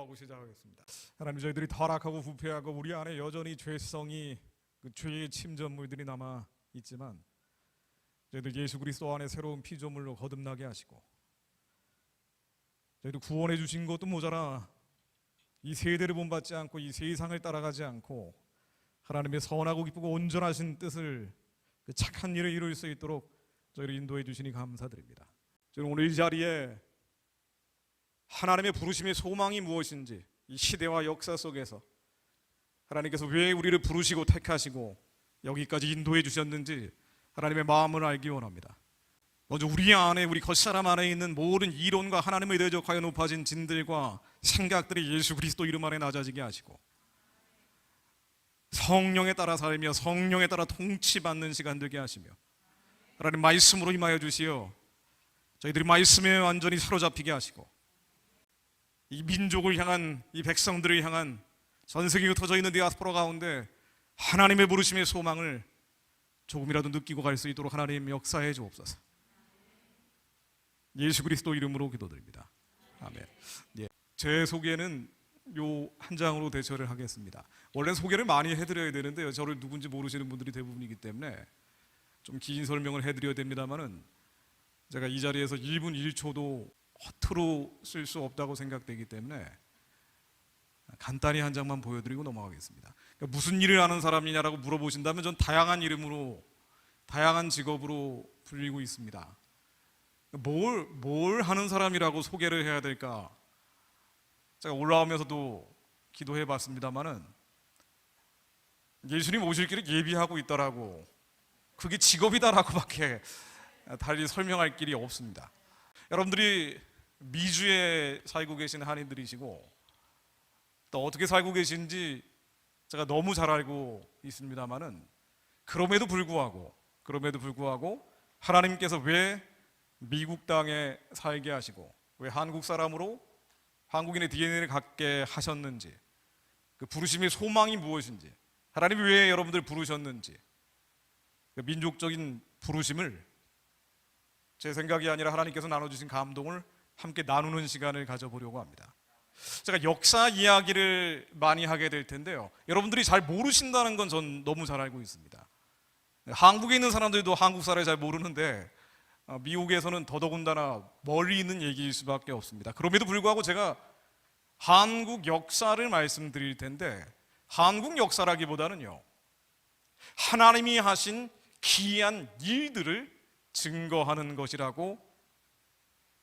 기도하고 시작하겠습니다. 하나님, 저희들이 타락하고 부패하고 우리 안에 여전히 죄성이 그 죄의 침전물들이 남아 있지만 저희들 예수 그리스도 안에 새로운 피조물로 거듭나게 하시고 저희들 구원해 주신 것도 모자라 이 세대를 본받지 않고 이 세상을 따라가지 않고 하나님의 선하고 기쁘고 온전하신 뜻을 그 착한 일을 이룰 수 있도록 저희를 인도해 주시니 감사드립니다. 저는 오늘 이 자리에 하나님의 부르심의 소망이 무엇인지, 이 시대와 역사 속에서 하나님께서 왜 우리를 부르시고 택하시고 여기까지 인도해 주셨는지 하나님의 마음을 알기 원합니다. 먼저 우리 안에, 우리 겉사람 안에 있는 모든 이론과 하나님에 대적하여 높아진 진들과 생각들이 예수 그리스도 이름 안에 낮아지게 하시고 성령에 따라 살며 성령에 따라 통치받는 시간 되게 하시며 하나님 말씀으로 임하여 주시어 저희들이 말씀에 완전히 사로잡히게 하시고 이 민족을 향한, 이 백성들을 향한 전 세계에 흩어져 있는 디아스포라 가운데 하나님의 부르심의 소망을 조금이라도 느끼고 갈 수 있도록 하나님 역사해 주옵소서. 예수 그리스도 이름으로 기도드립니다. 아멘. 예. 제 소개는 요 한 장으로 대처를 하겠습니다. 원래 소개를 많이 해드려야 되는데요, 저를 누군지 모르시는 분들이 대부분이기 때문에 좀 긴 설명을 해드려야 됩니다만은 제가 이 자리에서 1분 1초도 허투루 쓸 수 없다고 생각되기 때문에 간단히 한 장만 보여드리고 넘어가겠습니다. 그러니까 무슨 일을 하는 사람이냐라고 물어보신다면 전 다양한 이름으로, 다양한 직업으로 불리고 있습니다. 뭘 하는 사람이라고 소개를 해야 될까? 제가 올라오면서도 기도해 봤습니다만은 예수님 오실 길을 예비하고 있다라고, 그게 직업이다라고밖에 달리 설명할 길이 없습니다. 여러분들이 미주에 살고 계신 한인들이시고 또 어떻게 살고 계신지 제가 너무 잘 알고 있습니다만은 그럼에도 불구하고 하나님께서 왜 미국 땅에 살게 하시고 왜 한국 사람으로 한국인의 DNA를 갖게 하셨는지, 그 부르심의 소망이 무엇인지, 하나님이 왜 여러분들 부르셨는지, 그 민족적인 부르심을 제 생각이 아니라 하나님께서 나눠주신 감동을 함께 나누는 시간을 가져보려고 합니다. 제가 역사 이야기를 많이 하게 될 텐데요, 여러분들이 잘 모르신다는 건 전 너무 잘 알고 있습니다. 한국에 있는 사람들도 한국사를 잘 모르는데 미국에서는 더더군다나 멀리 있는 얘기일 수밖에 없습니다. 그럼에도 불구하고 제가 한국 역사를 말씀드릴 텐데, 한국 역사라기보다는요, 하나님이 하신 기이한 일들을 증거하는 것이라고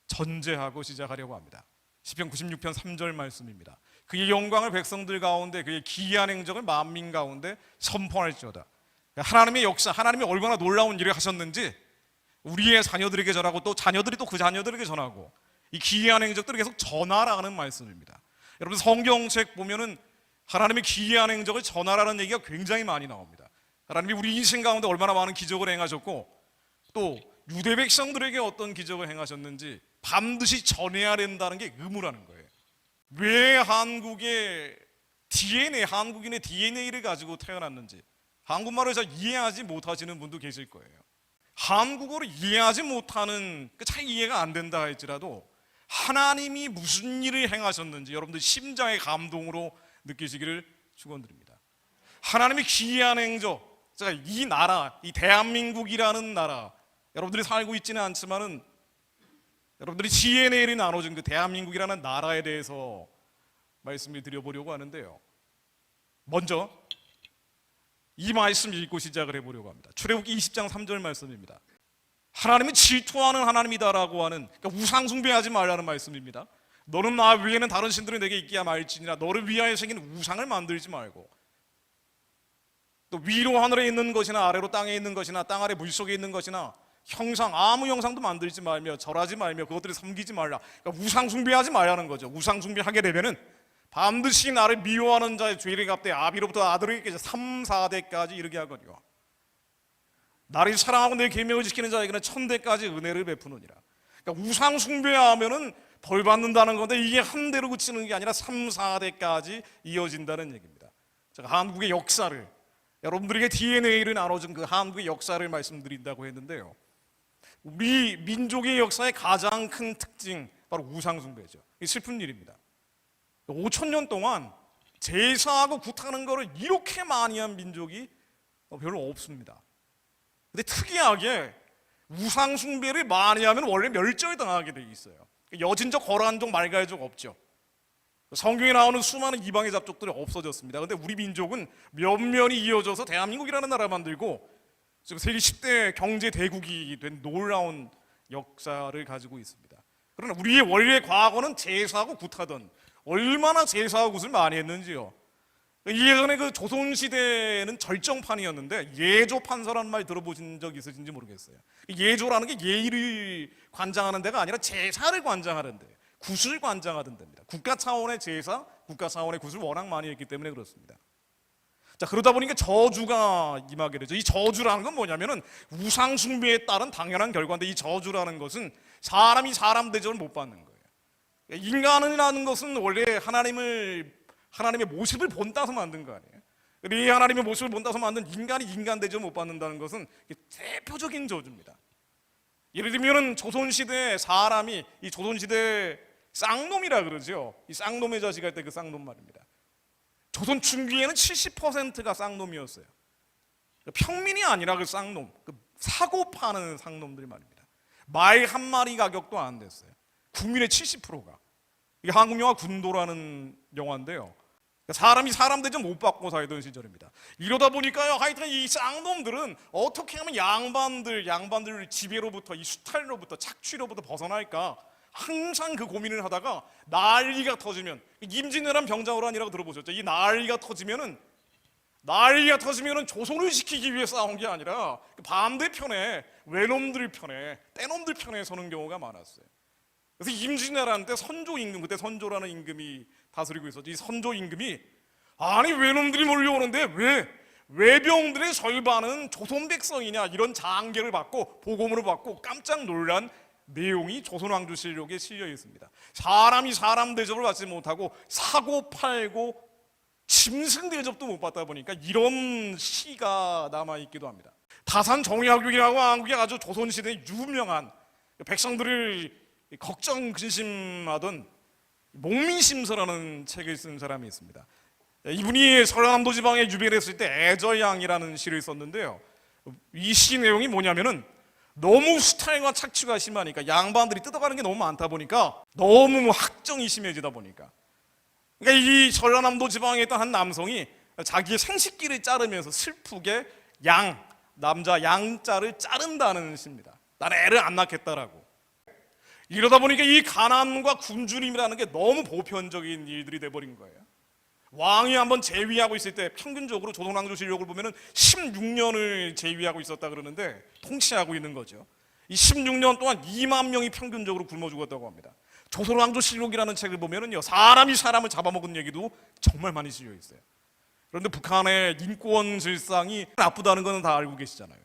전제하고 시작하려고 합니다. 시편 96편 3절 말씀입니다. 그의 영광을 백성들 가운데, 그의 기이한 행적을 만민 가운데 선포할지어다. 하나님의 역사, 하나님이 얼마나 놀라운 일을 하셨는지 우리의 자녀들에게 전하고 또 자녀들이 또 그 자녀들에게 전하고, 이 기이한 행적들을 계속 전하라는 말씀입니다. 여러분 성경책 보면은 하나님의 기이한 행적을 전하라는 얘기가 굉장히 많이 나옵니다. 하나님이 우리 인생 가운데 얼마나 많은 기적을 행하셨고 또 유대 백성들에게 어떤 기적을 행하셨는지 반드시 전해야 된다는 게 의무라는 거예요. 왜 한국의 DNA, 한국인의 DNA를 가지고 태어났는지 한국말을 잘 이해하지 못하시는 분도 계실 거예요. 한국어를 이해하지 못하는, 잘 이해가 안 된다 할지라도 하나님이 무슨 일을 행하셨는지 여러분들 심장의 감동으로 느끼시기를 축원드립니다. 하나님의 기이한 행적, 제가 이 나라, 이 대한민국이라는 나라, 여러분들이 살고 있지는 않지만은 여러분들이 DNA를 나눠준 그 대한민국이라는 나라에 대해서 말씀을 드려보려고 하는데요, 먼저 이 말씀 읽고 시작을 해보려고 합니다. 출애굽기 20장 3절 말씀입니다. 하나님이 질투하는 하나님이다라고 하는, 그러니까 우상 숭배하지 말라는 말씀입니다. 너는 나 위에는 다른 신들이 내게 있기야 말지니라. 너를 위하여 생긴 우상을 만들지 말고, 또 위로 하늘에 있는 것이나 아래로 땅에 있는 것이나 땅 아래 물속에 있는 것이나 형상, 아무 형상도 만들지 말며 절하지 말며 그것들을 섬기지 말라. 그러니까 우상 숭배하지 말라는 거죠. 우상 숭배하게 되면은 반드시 나를 미워하는 자의 죄를 갚되 아비로부터 아들에게 3, 4대까지 이르게 하거니와 나를 사랑하고 내 계명을 지키는 자에게는 1000대까지 은혜를 베푸느니라. 그러니까 우상 숭배하면은 벌 받는다는 건데 이게 한 대로 그치는 게 아니라 3, 4대까지 이어진다는 얘기입니다. 제가 한국의 역사를, 여러분들에게 DNA를 나눠준 그 한국의 역사를 말씀드린다고 했는데요, 우리 민족의 역사의 가장 큰 특징 바로 우상 숭배죠. 이게 슬픈 일입니다. 5천 년 동안 제사하고 굿하는 거를 이렇게 많이 한 민족이 별로 없습니다. 근데 특이하게 우상 숭배를 많이 하면 원래 멸절당하게 돼 있어요. 여진족, 거란족, 말갈족 없죠. 성경에 나오는 수많은 이방의 잡족들이 없어졌습니다. 근데 우리 민족은 면면이 이어져서 대한민국이라는 나라 만들고 지금 세계 10대 경제 대국이 된 놀라운 역사를 가지고 있습니다. 그러나 우리의 원래 과거는 제사하고 굿하던, 얼마나 제사하고 굿을 많이 했는지요. 예전에 그 조선시대는 절정판이었는데 예조 판서라는 말 들어보신 적 있으신지 모르겠어요. 예조라는 게 예의를 관장하는 데가 아니라 제사를 관장하는 데, 굿을 관장하던 데입니다. 국가 차원의 제사, 국가 차원의 굿을 워낙 많이 했기 때문에 그렇습니다. 자, 그러다 보니까 저주가 임하게 되죠. 이 저주라는 건 뭐냐면은 우상 숭배에 따른 당연한 결과인데, 이 저주라는 것은 사람이 사람 대접을 못 받는 거예요. 인간이라는 것은 원래 하나님의 모습을 본따서 만든 거 아니에요. 이 하나님의 모습을 본따서 만든 인간이 인간 대접을 못 받는다는 것은 대표적인 저주입니다. 예를 들면 조선시대 사람이, 이 조선시대 쌍놈이라 그러죠. 이 쌍놈의 자식 할 때 그 쌍놈 말입니다. 조선 중기에는 70%가 쌍놈이었어요. 평민이 아니라 그 쌍놈, 그 사고 파는 쌍놈들 말입니다. 말 한 마리 가격도 안 됐어요. 국민의 70%가. 이게 한국 영화 군도라는 영화인데요. 사람이 사람 대접 못 받고 살던 시절입니다. 이러다 보니까요, 하여튼 이 쌍놈들은 어떻게 하면 양반들 지배로부터, 이 수탈로부터, 착취로부터 벗어날까 항상 그 고민을 하다가 난리가 터지면, 임진왜란 병자호란이라고 들어보셨죠? 이 난리가 터지면은 조선을 지키기 위해 싸운 게 아니라 반대편에 외놈들 편에, 떼놈들 편에 서는 경우가 많았어요. 그래서 임진왜란 때 선조 임금, 그때 선조라는 임금이 다스리고 있었죠. 이 선조 임금이, 아니 외놈들이 몰려오는데 왜 외병들의 절반은 조선 백성이냐, 이런 장계를 받고 보고문을 받고 깜짝 놀란 내용이 조선왕조실록에 실려 있습니다. 사람이 사람 대접을 받지 못하고 사고 팔고 짐승 대접도 못 받다 보니까 이런 시가 남아있기도 합니다. 다산 정약용이라고 한국에 아주 조선시대에 유명한, 백성들을 걱정 근심하던 목민심서라는 책을 쓴 사람이 있습니다. 이분이 전라남도 지방에 유배했을 때 애절양이라는 시를 썼는데요, 이 시 내용이 뭐냐면은 너무 수탈과 착취가 심하니까, 양반들이 뜯어가는 게 너무 많다 보니까, 너무 학정이 심해지다 보니까, 그러니까 이 전라남도 지방에 있던 한 남성이 자기의 생식기를 자르면서 슬프게 남자 양자를 자른다는 시입니다. 난 애를 안 낳겠다라고. 이러다 보니까 이 가난과 굶주림이라는 게 너무 보편적인 일들이 돼버린 거예요. 왕이 한번 재위하고 있을 때 평균적으로 조선왕조실록을 보면은 16년을 재위하고 있었다 그러는데, 통치하고 있는 거죠. 이 16년 동안 2만 명이 평균적으로 굶어 죽었다고 합니다. 조선왕조실록이라는 책을 보면은요, 사람이 사람을 잡아먹은 얘기도 정말 많이 실려 있어요. 그런데 북한의 인권 실상이 나쁘다는 건 다 알고 계시잖아요.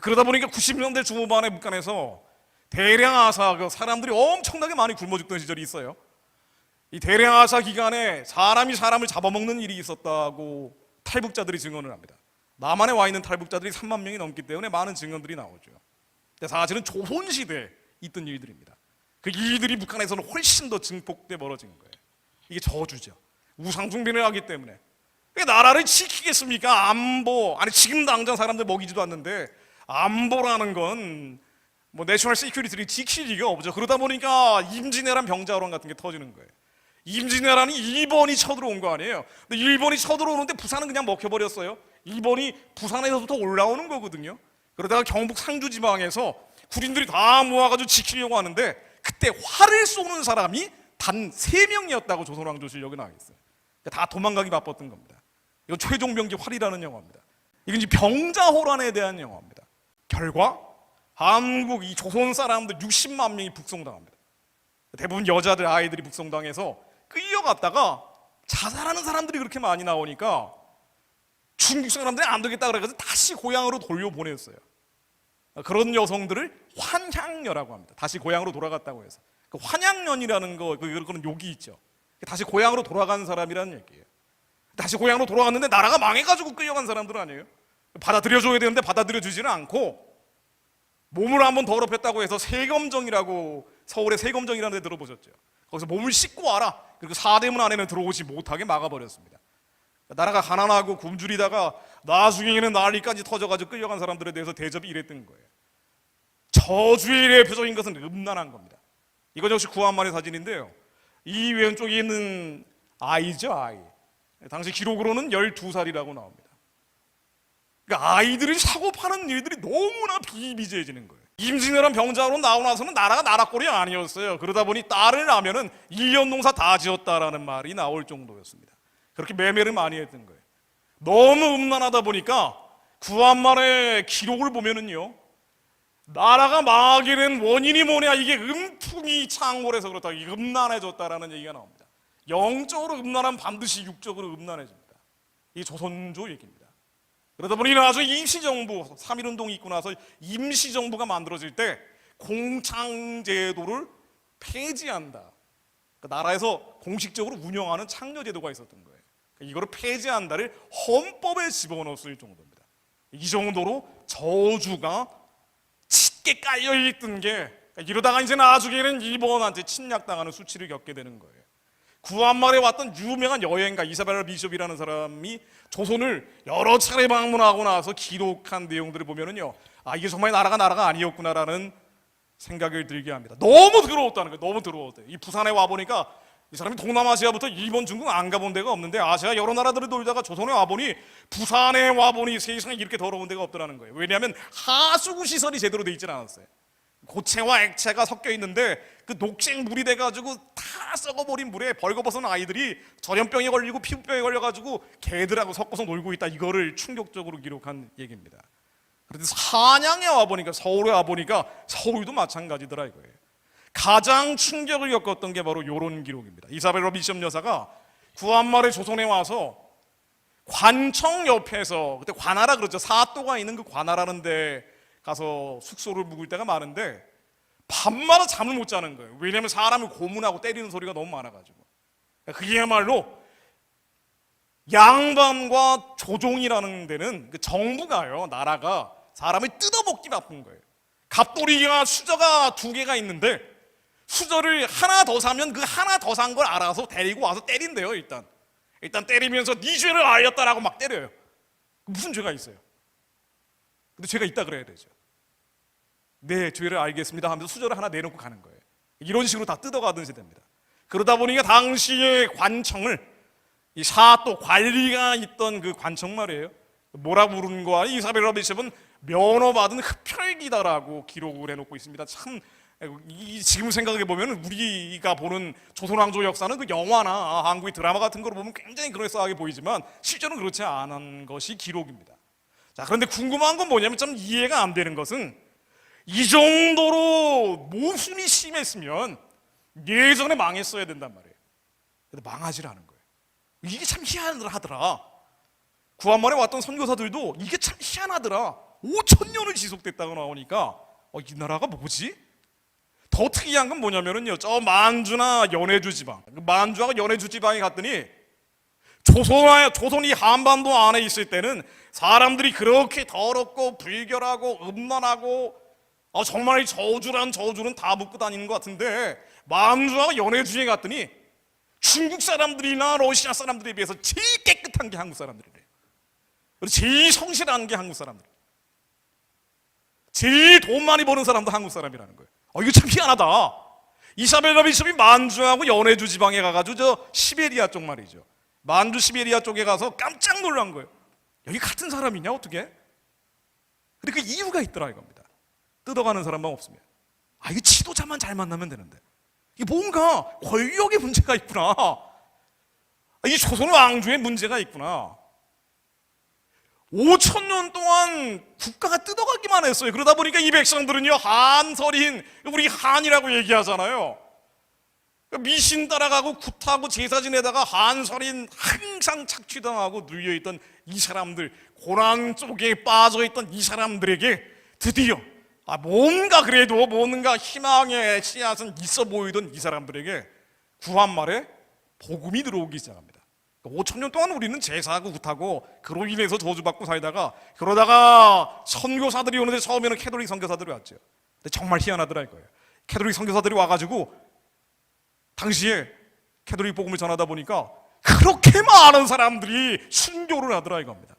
그러다 보니까 90년대 중후반에 북한에서 대량아사, 그 사람들이 엄청나게 많이 굶어 죽던 시절이 있어요. 이 대량아사 기간에 사람이 사람을 잡아먹는 일이 있었다고 탈북자들이 증언을 합니다. 남한에 와 있는 탈북자들이 3만 명이 넘기 때문에 많은 증언들이 나오죠. 근데 사실은 조선시대에 있던 일들입니다. 그 일들이 북한에서는 훨씬 더 증폭돼 벌어진 거예요. 이게 저주죠. 우상숭배를 하기 때문에. 나라를 지키겠습니까? 안보, 아니 지금 당장 사람들 먹이지도 않는데 안보라는 건 뭐 내셔널 시큐리티를 지킬 리가 없죠. 그러다 보니까 임진왜란 병자호란 같은 게 터지는 거예요. 임진왜란이 일본이 쳐들어온 거 아니에요. 근데 일본이 쳐들어오는데 부산은 그냥 먹혀버렸어요. 일본이 부산에서부터 올라오는 거거든요. 그러다가 경북 상주 지방에서 군인들이 다 모아가지고 지키려고 하는데, 그때 활을 쏘는 사람이 단 3명이었다고 조선왕조실록에 나와 있어요. 그러니까 다 도망가기 바빴던 겁니다. 이건 최종병기 활이라는 영화입니다. 이건 이제 병자호란에 대한 영화입니다. 결과 한국 이 조선 사람들 60만 명이 북송당합니다. 대부분 여자들, 아이들이 북송당해서 끌려갔다가 자살하는 사람들이 그렇게 많이 나오니까 중국 사람들이 안 되겠다 그래서 다시 고향으로 돌려보냈어요. 그런 여성들을 환향녀라고 합니다. 다시 고향으로 돌아갔다고 해서. 그 환향년이라는 그런 욕이 있죠. 다시 고향으로 돌아간 사람이라는 얘기예요. 다시 고향으로 돌아갔는데 나라가 망해가지고 끌려간 사람들은 아니에요. 받아들여줘야 되는데 받아들여주지는 않고, 몸을 한번 더럽혔다고 해서 세검정이라고, 서울의 세검정이라는 데 들어보셨죠? 거기서 몸을 씻고 와라. 그리고 사대문 안에는 들어오지 못하게 막아버렸습니다. 나라가 가난하고 굶주리다가 나중에는 난리까지 터져가지고 끌려간 사람들에 대해서 대접이 이랬던 거예요. 저주의 대표적인 것은 음란한 겁니다. 이거 역시 구한말의 사진인데요. 이 왼쪽에 있는 아이죠, 아이. 당시 기록으로는 12살이라고 나옵니다. 그러니까 아이들을 사고 파는 일들이 너무나 비비재해지는 거예요. 임신이란 병자로 나오고 나서는 나라가 나라꼴이 아니었어요. 그러다 보니 딸을 낳으면 1년 농사 다 지었다라는 말이 나올 정도였습니다. 그렇게 매매를 많이 했던 거예요. 너무 음란하다 보니까 구한말의 기록을 보면은요, 나라가 망하게 된 원인이 뭐냐, 이게 음풍이 창궐해서 그렇다, 음란해졌다라는 얘기가 나옵니다. 영적으로 음란하면 반드시 육적으로 음란해집니다. 이게 조선조 얘기입니다. 그러다 보니 나중에 임시정부, 3.1운동이 있고 나서 임시정부가 만들어질 때 공창제도를 폐지한다. 그러니까 나라에서 공식적으로 운영하는 창녀제도가 있었던 거예요. 그러니까 이거를 폐지한다를 헌법에 집어넣었을 정도입니다. 이 정도로 저주가 짙게 깔려있던 게, 그러니까 이러다가 이제 나중에는 일본한테 침략당하는 수치를 겪게 되는 거예요. 구한말에 왔던 유명한 여행가 이사벨라 비숍이라는 사람이 조선을 여러 차례 방문하고 나서 기록한 내용들을 보면은요, 아, 이게 정말 나라가 아니었구나라는 생각을 들게 합니다. 너무 더러웠다는 거예요. 너무 더러웠대요. 이 부산에 와 보니까 이 사람이 동남아시아부터 일본, 중국 안 가본 데가 없는데, 아시아 여러 나라들을 돌다가 조선에 와 보니, 부산에 와 보니 세상에 이렇게 더러운 데가 없더라는 거예요. 왜냐하면 하수구 시설이 제대로 돼 있지는 않았어요. 고체와 액체가 섞여 있는데 그 녹색 물이 돼가지고 다 썩어버린 물에 벌거벗은 아이들이 전염병에 걸리고 피부병에 걸려가지고 개들하고 섞어서 놀고 있다, 이거를 충격적으로 기록한 얘기입니다. 그런데 한양에 와보니까, 서울에 와보니까 서울도 마찬가지더라 이거예요. 가장 충격을 겪었던 게 바로 이런 기록입니다. 이사벨라 비숍 여사가 구한말에 조선에 와서 관청 옆에서, 그때 관하라 그러죠, 사또가 있는 그 관하라는 데 가서 숙소를 묵을 때가 많은데 밤마다 잠을 못 자는 거예요. 왜냐하면 사람을 고문하고 때리는 소리가 너무 많아가지고. 그게야말로 양반과 조종이라는 데는 그 정부가요, 나라가 사람을 뜯어먹기 바쁜 거예요. 갑돌이가 수저가 2개가 있는데 수저를 하나 더 사면 그 하나 더 산 걸 알아서 데리고 와서 때린대요. 일단 때리면서 네 죄를 알렸다라고 막 때려요. 무슨 죄가 있어요? 근데 죄가 있다 그래야 되죠. 네, 죄를 알겠습니다 하면서 수저를 하나 내놓고 가는 거예요. 이런 식으로 다 뜯어가던 시대입니다. 그러다 보니까 당시의 관청을, 이 사또 관리가 있던 그 관청 말이에요, 뭐라 부르는 거야, 이사벨라 비숍은 면허받은 흡혈귀다라고 기록을 해놓고 있습니다. 참, 지금 생각해 보면 우리가 보는 조선왕조 역사는 그 영화나 한국의 드라마 같은 거로 보면 굉장히 그럴싸하게 보이지만 실제로는 그렇지 않은 것이 기록입니다. 자, 그런데 궁금한 건 뭐냐면, 좀 이해가 안 되는 것은, 이 정도로 모순이 심했으면 예전에 망했어야 된단 말이에요. 근데 망하질 않은 거예요. 이게 참 희한하더라. 구한말에 왔던 선교사들도 이게 참 희한하더라. 5,000년을 지속됐다고 나오니까 이 나라가 뭐지? 더 특이한 건 뭐냐면요, 저 만주나 연해주 지방, 만주하고 연해주 지방에 갔더니 조선이 한반도 안에 있을 때는 사람들이 그렇게 더럽고 불결하고 음란하고 정말 저주는 다 묻고 다니는 것 같은데, 만주하고 연해주에 갔더니 중국 사람들이나 러시아 사람들에 비해서 제일 깨끗한 게 한국 사람들이래요. 그리고 제일 성실한 게 한국 사람들, 제일 돈 많이 버는 사람도 한국 사람이라는 거예요. 이거 참 희한하다. 이사벨라 비숍이 만주하고 연해주 지방에 가가지고 저 시베리아 쪽 말이죠, 만주 시베리아 쪽에 가서 깜짝 놀란 거예요. 여기 같은 사람이냐 어떻게? 근데 그 이유가 있더라 이겁니다. 뜯어가는 사람만 없으면, 이거 지도자만 잘 만나면 되는데, 이게 뭔가 권력의 문제가 있구나, 이 조선 왕조의 문제가 있구나. 5,000년 동안 국가가 뜯어가기만 했어요. 그러다 보니까 이 백성들은요, 한설인, 우리 한이라고 얘기하잖아요. 미신 따라가고 굿하고 제사 지내다가 한설인 항상 착취당하고 눌려있던 이 사람들, 고난 쪽에 빠져있던 이 사람들에게 드디어 뭔가 희망의 씨앗은 있어 보이던 이 사람들에게 구한말에 복음이 들어오기 시작합니다. 5,000년 동안 우리는 제사하고 굿하고 그로 인해서 저주받고 살다가, 그러다가 선교사들이 오는데 처음에는 캐톨릭 선교사들이 왔죠. 근데 정말 희한하더라 이거예요. 캐톨릭 선교사들이 와가지고 당시에 캐톨릭 복음을 전하다 보니까 그렇게 많은 사람들이 순교를 하더라 이겁니다.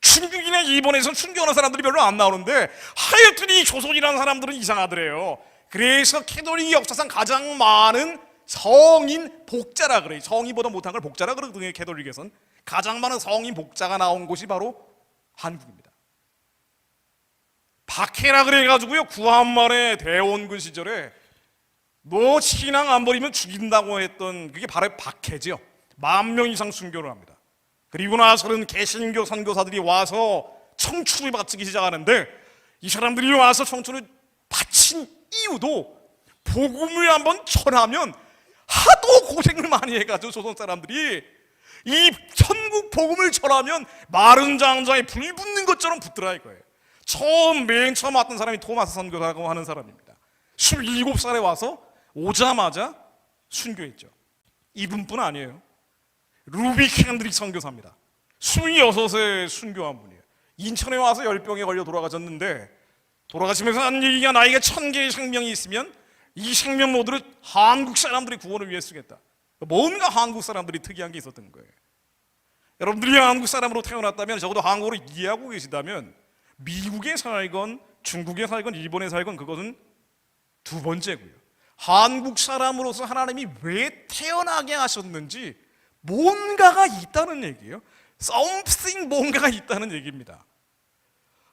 중국이나 일본에서는 순교하는 사람들이 별로 안 나오는데 하여튼 이 조선이라는 사람들은 이상하더래요. 그래서 캐톨릭 역사상 가장 많은 성인 복자라 그래요. 성인보다 못한 걸 복자라 그러거든요. 캐톨릭에서는 가장 많은 성인 복자가 나온 곳이 바로 한국입니다. 박해라 그래가지고요, 구한말의 대원군 시절에 너 신앙 안 버리면 죽인다고 했던 그게 바로 박해죠. 10,000명 이상 순교를 합니다. 그리고 나서는 개신교 선교사들이 와서 청춘을 바치기 시작하는데, 이 사람들이 와서 청춘을 바친 이유도 복음을 한번 전하면 하도 고생을 많이 해가지고 조선 사람들이 이 천국 복음을 전하면 마른 장자에 불 붙는 것처럼 붙더라 이거예요. 맨 처음 왔던 사람이 토마스 선교사라고 하는 사람입니다. 27살에 와서 오자마자 순교했죠. 이분뿐 아니에요. 루비 캔드릭 선교사입니다. 26에 순교한 분이에요. 인천에 와서 열병에 걸려 돌아가셨는데, 돌아가시면서 한 얘기가 나에게 1000개의 생명이 있으면 이 생명 모두를 한국 사람들의 구원을 위해 쓰겠다. 뭔가 한국 사람들이 특이한 게 있었던 거예요. 여러분들이 한국 사람으로 태어났다면, 적어도 한국어를 이해하고 계시다면, 미국에 살건 중국에 살건 일본에 살건 그것은 두 번째고요. 한국 사람으로서 하나님이 왜 태어나게 하셨는지 뭔가가 있다는 얘기예요. something, 뭔가가 있다는 얘기입니다.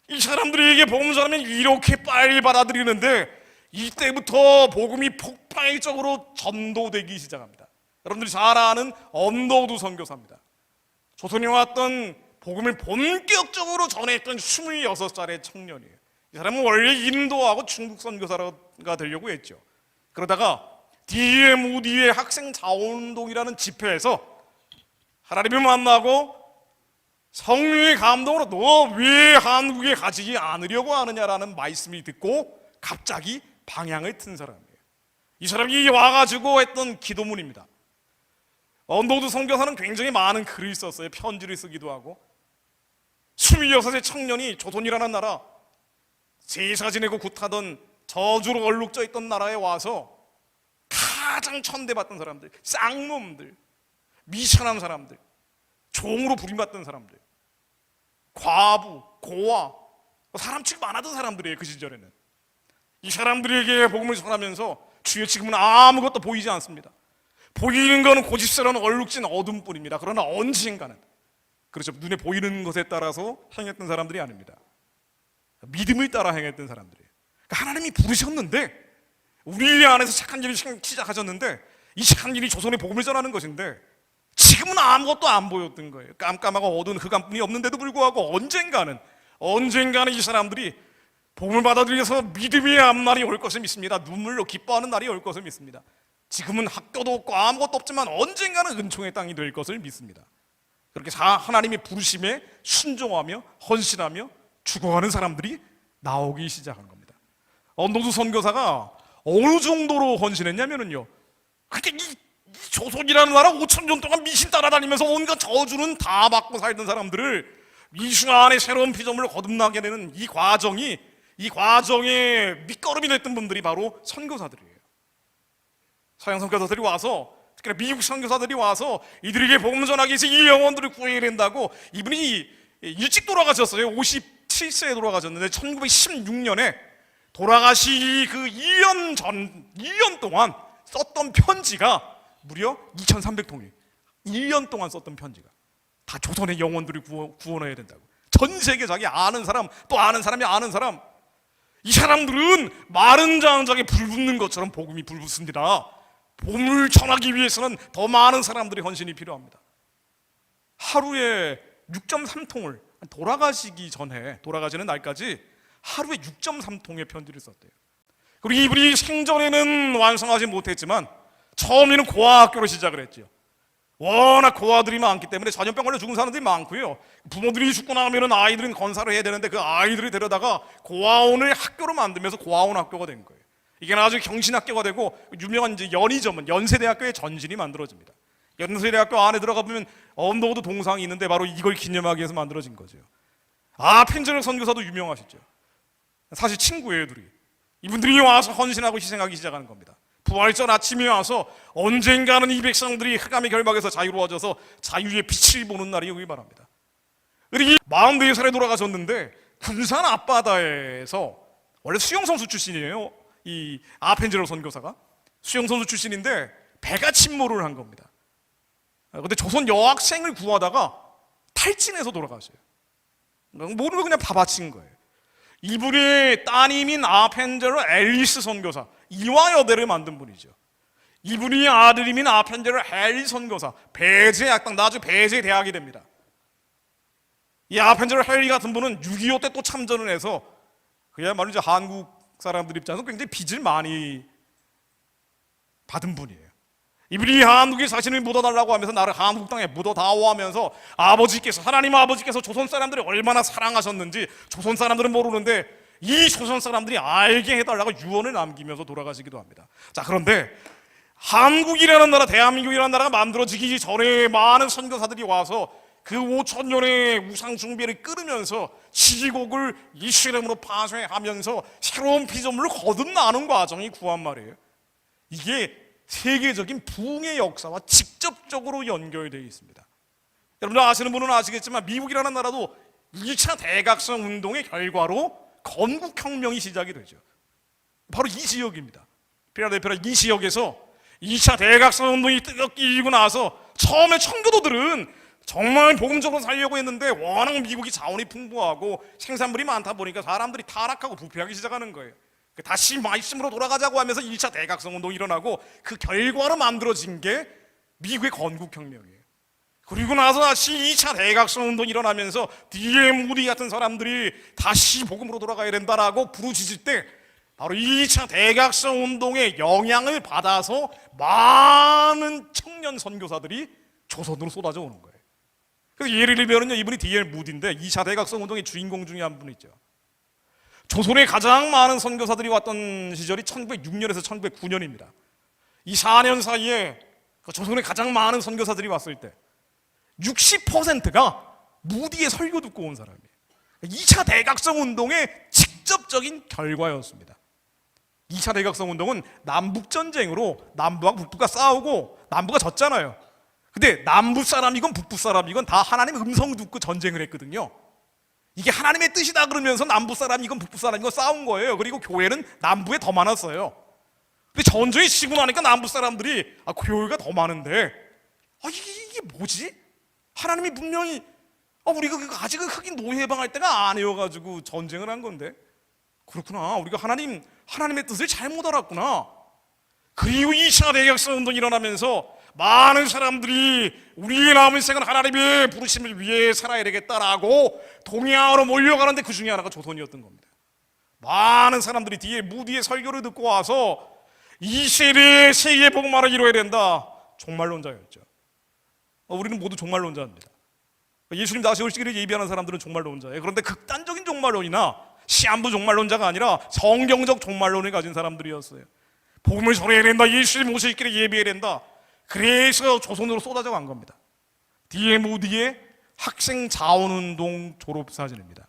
이 사람들에게 복음 전하면 이렇게 빨리 받아들이는데, 이때부터 복음이 폭발적으로 전도되기 시작합니다. 여러분들이 잘 아는 언더우드 선교사입니다. 조선에 왔던 복음을 본격적으로 전했던 26살의 청년이에요. 이 사람은 원래 인도하고 중국 선교사가 되려고 했죠. 그러다가 D.M. 우디의 학생 자원동이라는 집회에서 하나님을 만나고 성령의 감동으로 너 왜 한국에 가지 않으려고 하느냐라는 말씀이 듣고 갑자기 방향을 튼 사람이에요. 이 사람이 와가지고 했던 기도문입니다. 언더우드 선교사는 굉장히 많은 글을 썼어요. 편지를 쓰기도 하고. 26의 청년이 조선이라는 나라, 제사 지내고 굿하던 저주로 얼룩져 있던 나라에 와서 가장 천대받던 사람들, 쌍놈들, 미천한 사람들, 종으로 부림받던 사람들, 과부, 고아, 사람 취급 안 하던 사람들이에요. 그 시절에는. 이 사람들에게 복음을 전하면서 주여 지금은 아무것도 보이지 않습니다. 보이는 것은 고집스러운 얼룩진 어둠뿐입니다. 그러나 언젠가는, 그렇죠, 눈에 보이는 것에 따라서 행했던 사람들이 아닙니다. 믿음을 따라 행했던 사람들이에요. 그러니까 하나님이 부르셨는데, 우리 안에서 착한 일을 시작하셨는데, 이 착한 일이 조선의 복음을 전하는 것인데 지금은 아무것도 안 보였던 거예요. 깜깜하고 어두운 흑암뿐이 없는데도 불구하고 언젠가는 이 사람들이 복음을 받아들여서 믿음의 앞날이 올 것을 믿습니다. 눈물로 기뻐하는 날이 올 것을 믿습니다. 지금은 학교도 없고 아무것도 없지만 언젠가는 은총의 땅이 될 것을 믿습니다. 그렇게 하나님의 부르심에 순종하며 헌신하며 죽어가는 사람들이 나오기 시작한 겁니다. 언더우드 선교사가 어느 정도로 헌신했냐면요, 그러니까 이 조선이라는 나라 5,000년 동안 미신 따라다니면서 온갖 저주는 다 받고 살던 사람들을 미신 안에 새로운 피조물을 거듭나게 되는 이 과정에 밑거름이 됐던 분들이 바로 선교사들이에요. 서양 선교사들이 와서, 특히나 미국 선교사들이 와서 이들에게 복음 전하기 위해서 이 영혼들을 구해야 된다고, 이분이 일찍 돌아가셨어요. 57세에 돌아가셨는데 1916년에 돌아가시기 그 2년 동안 썼던 편지가 무려 2,300통이에요. 1년 동안 썼던 편지가 다 조선의 영혼들을 구원해야 된다고. 전 세계 자기 아는 사람, 또 아는 사람이 아는 사람, 이 사람들은 마른 장작에 불 붙는 것처럼 복음이 불 붙습니다. 복음을 전하기 위해서는 더 많은 사람들의 헌신이 필요합니다. 하루에 6.3통을, 돌아가시는 날까지 하루에 6.3통의 편지를 썼대요. 그리고 이분이 생전에는 완성하지 못했지만 처음에는 고아학교로 시작을 했죠. 워낙 고아들이 많기 때문에 전염병 걸려 죽은 사람들이 많고요. 부모들이 죽고 나면 아이들은 건사를 해야 되는데 그 아이들을 데려다가 고아원을 학교로 만들면서 고아원 학교가 된 거예요. 이게 나중에 경신학교가 되고 유명한 이제 연세대학교의 전신이 만들어집니다. 연세대학교 안에 들어가 보면 언더우드 동상이 있는데 바로 이걸 기념하기 위해서 만들어진 거죠. 펜저럴 선교사도 유명하시죠. 사실 친구예요, 둘이. 이분들이 와서 헌신하고 희생하기 시작하는 겁니다. 부활절 아침에 와서 언젠가는 이 백성들이 흑암의 결박에서 자유로워져서 자유의 빛을 보는 날이 오길 바랍니다. 그리고 44살에 돌아가셨는데 군산 앞바다에서, 원래 수영선수 출신이에요. 이 아펜젤러 선교사가 수영선수 출신인데 배가 침몰을 한 겁니다. 근데 조선 여학생을 구하다가 탈진해서 돌아가셔요. 모르고 그냥 바바친 거예요. 이분이 따님인 아펜젤러 앨리스 선교사, 이화여대를 만든 분이죠. 이분이 아들임인 아펜젤러 헨리 선교사, 배제 약당, 나중에 배제 대학이 됩니다. 이 아펜젤러 헨리 같은 분은 6.25 때 또 참전을 해서 그야말로 이제 한국 사람들 입장에서 굉장히 빚을 많이 받은 분이에요. 이분이 한국에 자신을 묻어달라고 하면서 나를 한국 땅에 묻어다오 하면서 아버지께서, 하나님 아버지께서 조선 사람들을 얼마나 사랑하셨는지 조선 사람들은 모르는데 이 조선 사람들이 알게 해달라고 유언을 남기면서 돌아가시기도 합니다. 자, 그런데 한국이라는 나라, 대한민국이라는 나라가 만들어지기 전에 많은 선교사들이 와서 그 5,000년의 우상 숭배를 끊으면서 지지곡을 이스라엘로 파쇄하면서 새로운 피조물을 거듭나는 과정이 구한말이에요. 이게 세계적인 부흥의 역사와 직접적으로 연결되어 있습니다. 여러분들 아시는 분은 아시겠지만 미국이라는 나라도 2차 대각성 운동의 결과로 건국혁명이 시작이 되죠. 바로 이 지역입니다. 필라델피아 이 지역에서 2차 대각성 운동이 뜨겁게 일고 나서 처음에 청교도들은 정말 복음적으로 살려고 했는데 워낙 미국이 자원이 풍부하고 생산물이 많다 보니까 사람들이 타락하고 부패하기 시작하는 거예요. 다시 말씀으로 돌아가자고 하면서 1차 대각성 운동이 일어나고 그 결과로 만들어진 게 미국의 건국혁명이에요. 그리고 나서 다시 2차 대각성 운동이 일어나면서 D.M. 무디 같은 사람들이 다시 복음으로 돌아가야 된다라고 부르짖을 때 바로 2차 대각성 운동의 영향을 받아서 많은 청년 선교사들이 조선으로 쏟아져 오는 거예요. 그래서 예를 들면요, 이분이 D.M. 무디인데 2차 대각성 운동의 주인공 중에 한 분이죠. 조선에 가장 많은 선교사들이 왔던 시절이 1906년에서 1909년입니다. 이 4년 사이에 조선에 가장 많은 선교사들이 왔을 때 60%가 무디의 설교 듣고 온 사람이에요. 2차 대각성 운동의 직접적인 결과였습니다. 2차 대각성 운동은 남북전쟁으로 남부와 북부가 싸우고 남부가 졌잖아요. 근데 남부 사람이건 북부 사람이건 다 하나님의 음성 듣고 전쟁을 했거든요. 이게 하나님의 뜻이다 그러면서 남부 사람이건 북부 사람이건 싸운 거예요. 그리고 교회는 남부에 더 많았어요. 근데 전쟁이 치고 나니까 남부 사람들이 교회가 더 많은데 이게 뭐지? 하나님이 분명히 우리가 아직은 흑인 노예 해방할 때가 아니어가지고 전쟁을 한 건데 그렇구나, 우리가 하나님의 뜻을 잘못 알았구나. 그리고 2차 대각성 운동이 일어나면서 많은 사람들이 우리의 남은 생은 하나님의 부르심을 위해 살아야 되겠다라고 동양으로 몰려가는데 그 중에 하나가 조선이었던 겁니다. 많은 사람들이 뒤에 무디의 설교를 듣고 와서 이 세대의 세계 복음화를 이루어야 된다. 종말론자였죠. 우리는 모두 종말론자입니다. 예수님 다시 오시기를 예비하는 사람들은 종말론자예요. 그런데 극단적인 종말론이나 시한부 종말론자가 아니라 성경적 종말론을 가진 사람들이었어요. 복음을 전해야 된다. 예수님 오시기를 예비해야 된다. 그래서 조선으로 쏟아져 간 겁니다. D.M. 무디의 학생 자원운동 졸업사진입니다.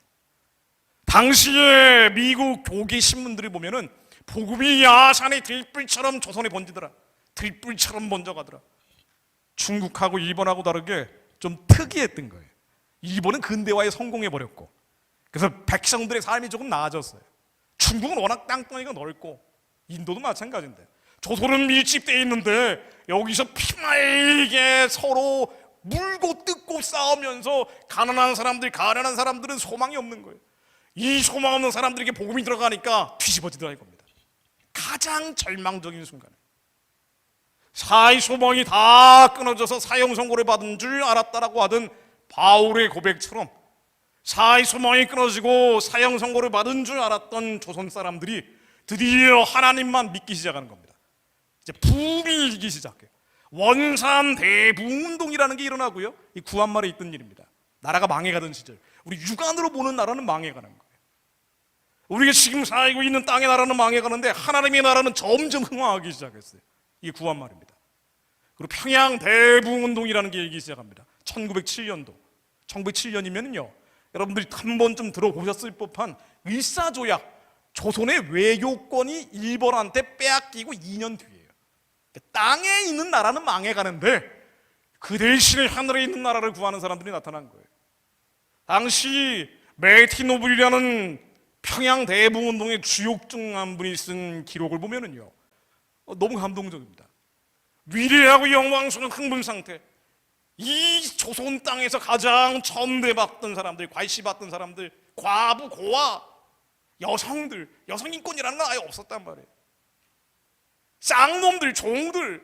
당시에 미국 교계 신문들을 보면은 복음이 야산의 들불처럼 조선에 번지더라. 들불처럼 번져가더라. 중국하고 일본하고 다르게 좀 특이했던 거예요. 일본은 근대화에 성공해버렸고 그래서 백성들의 삶이 조금 나아졌어요. 중국은 워낙 땅덩이가 넓고 인도도 마찬가지인데 조선은 밀집되어 있는데 여기서 피말리게 서로 물고 뜯고 싸우면서 가난한 사람들은 소망이 없는 거예요. 이 소망 없는 사람들에게 복음이 들어가니까 뒤집어지더라 이겁니다. 가장 절망적인 순간, 사의 소망이 다 끊어져서 사형 선고를 받은 줄 알았다라고 하던 바울의 고백처럼 사의 소망이 끊어지고 사형 선고를 받은 줄 알았던 조선 사람들이 드디어 하나님만 믿기 시작하는 겁니다. 이제 붐이 일기 시작해요. 원산 대붕운동이라는 게 일어나고요. 이 구한말에 있던 일입니다. 나라가 망해가던 시절, 우리 육안으로 보는 나라는 망해가는 거예요. 우리가 지금 살고 있는 땅의 나라는 망해가는데 하나님의 나라는 점점 흥황하기 시작했어요. 이게 구한말입니다. 그리고 평양 대붕운동이라는 게 일기 시작합니다. 1907년도. 1907년이면요, 여러분들이 한 번쯤 들어보셨을 법한 일사조약, 조선의 외교권이 일본한테 빼앗기고 2년 뒤에요. 땅에 있는 나라는 망해가는데 그 대신에 하늘에 있는 나라를 구하는 사람들이 나타난 거예요. 당시 메티노블이라는 평양 대부운동의 주역 중 한 분이 쓴 기록을 보면은요, 너무 감동적입니다. 위대하고 영광스러운 흥분 상태, 이 조선 땅에서 가장 천대받던 사람들, 괄시받던 사람들, 과부, 고아, 여성들, 여성 인권이라는 건 아예 없었단 말이에요. 쌍놈들, 종들,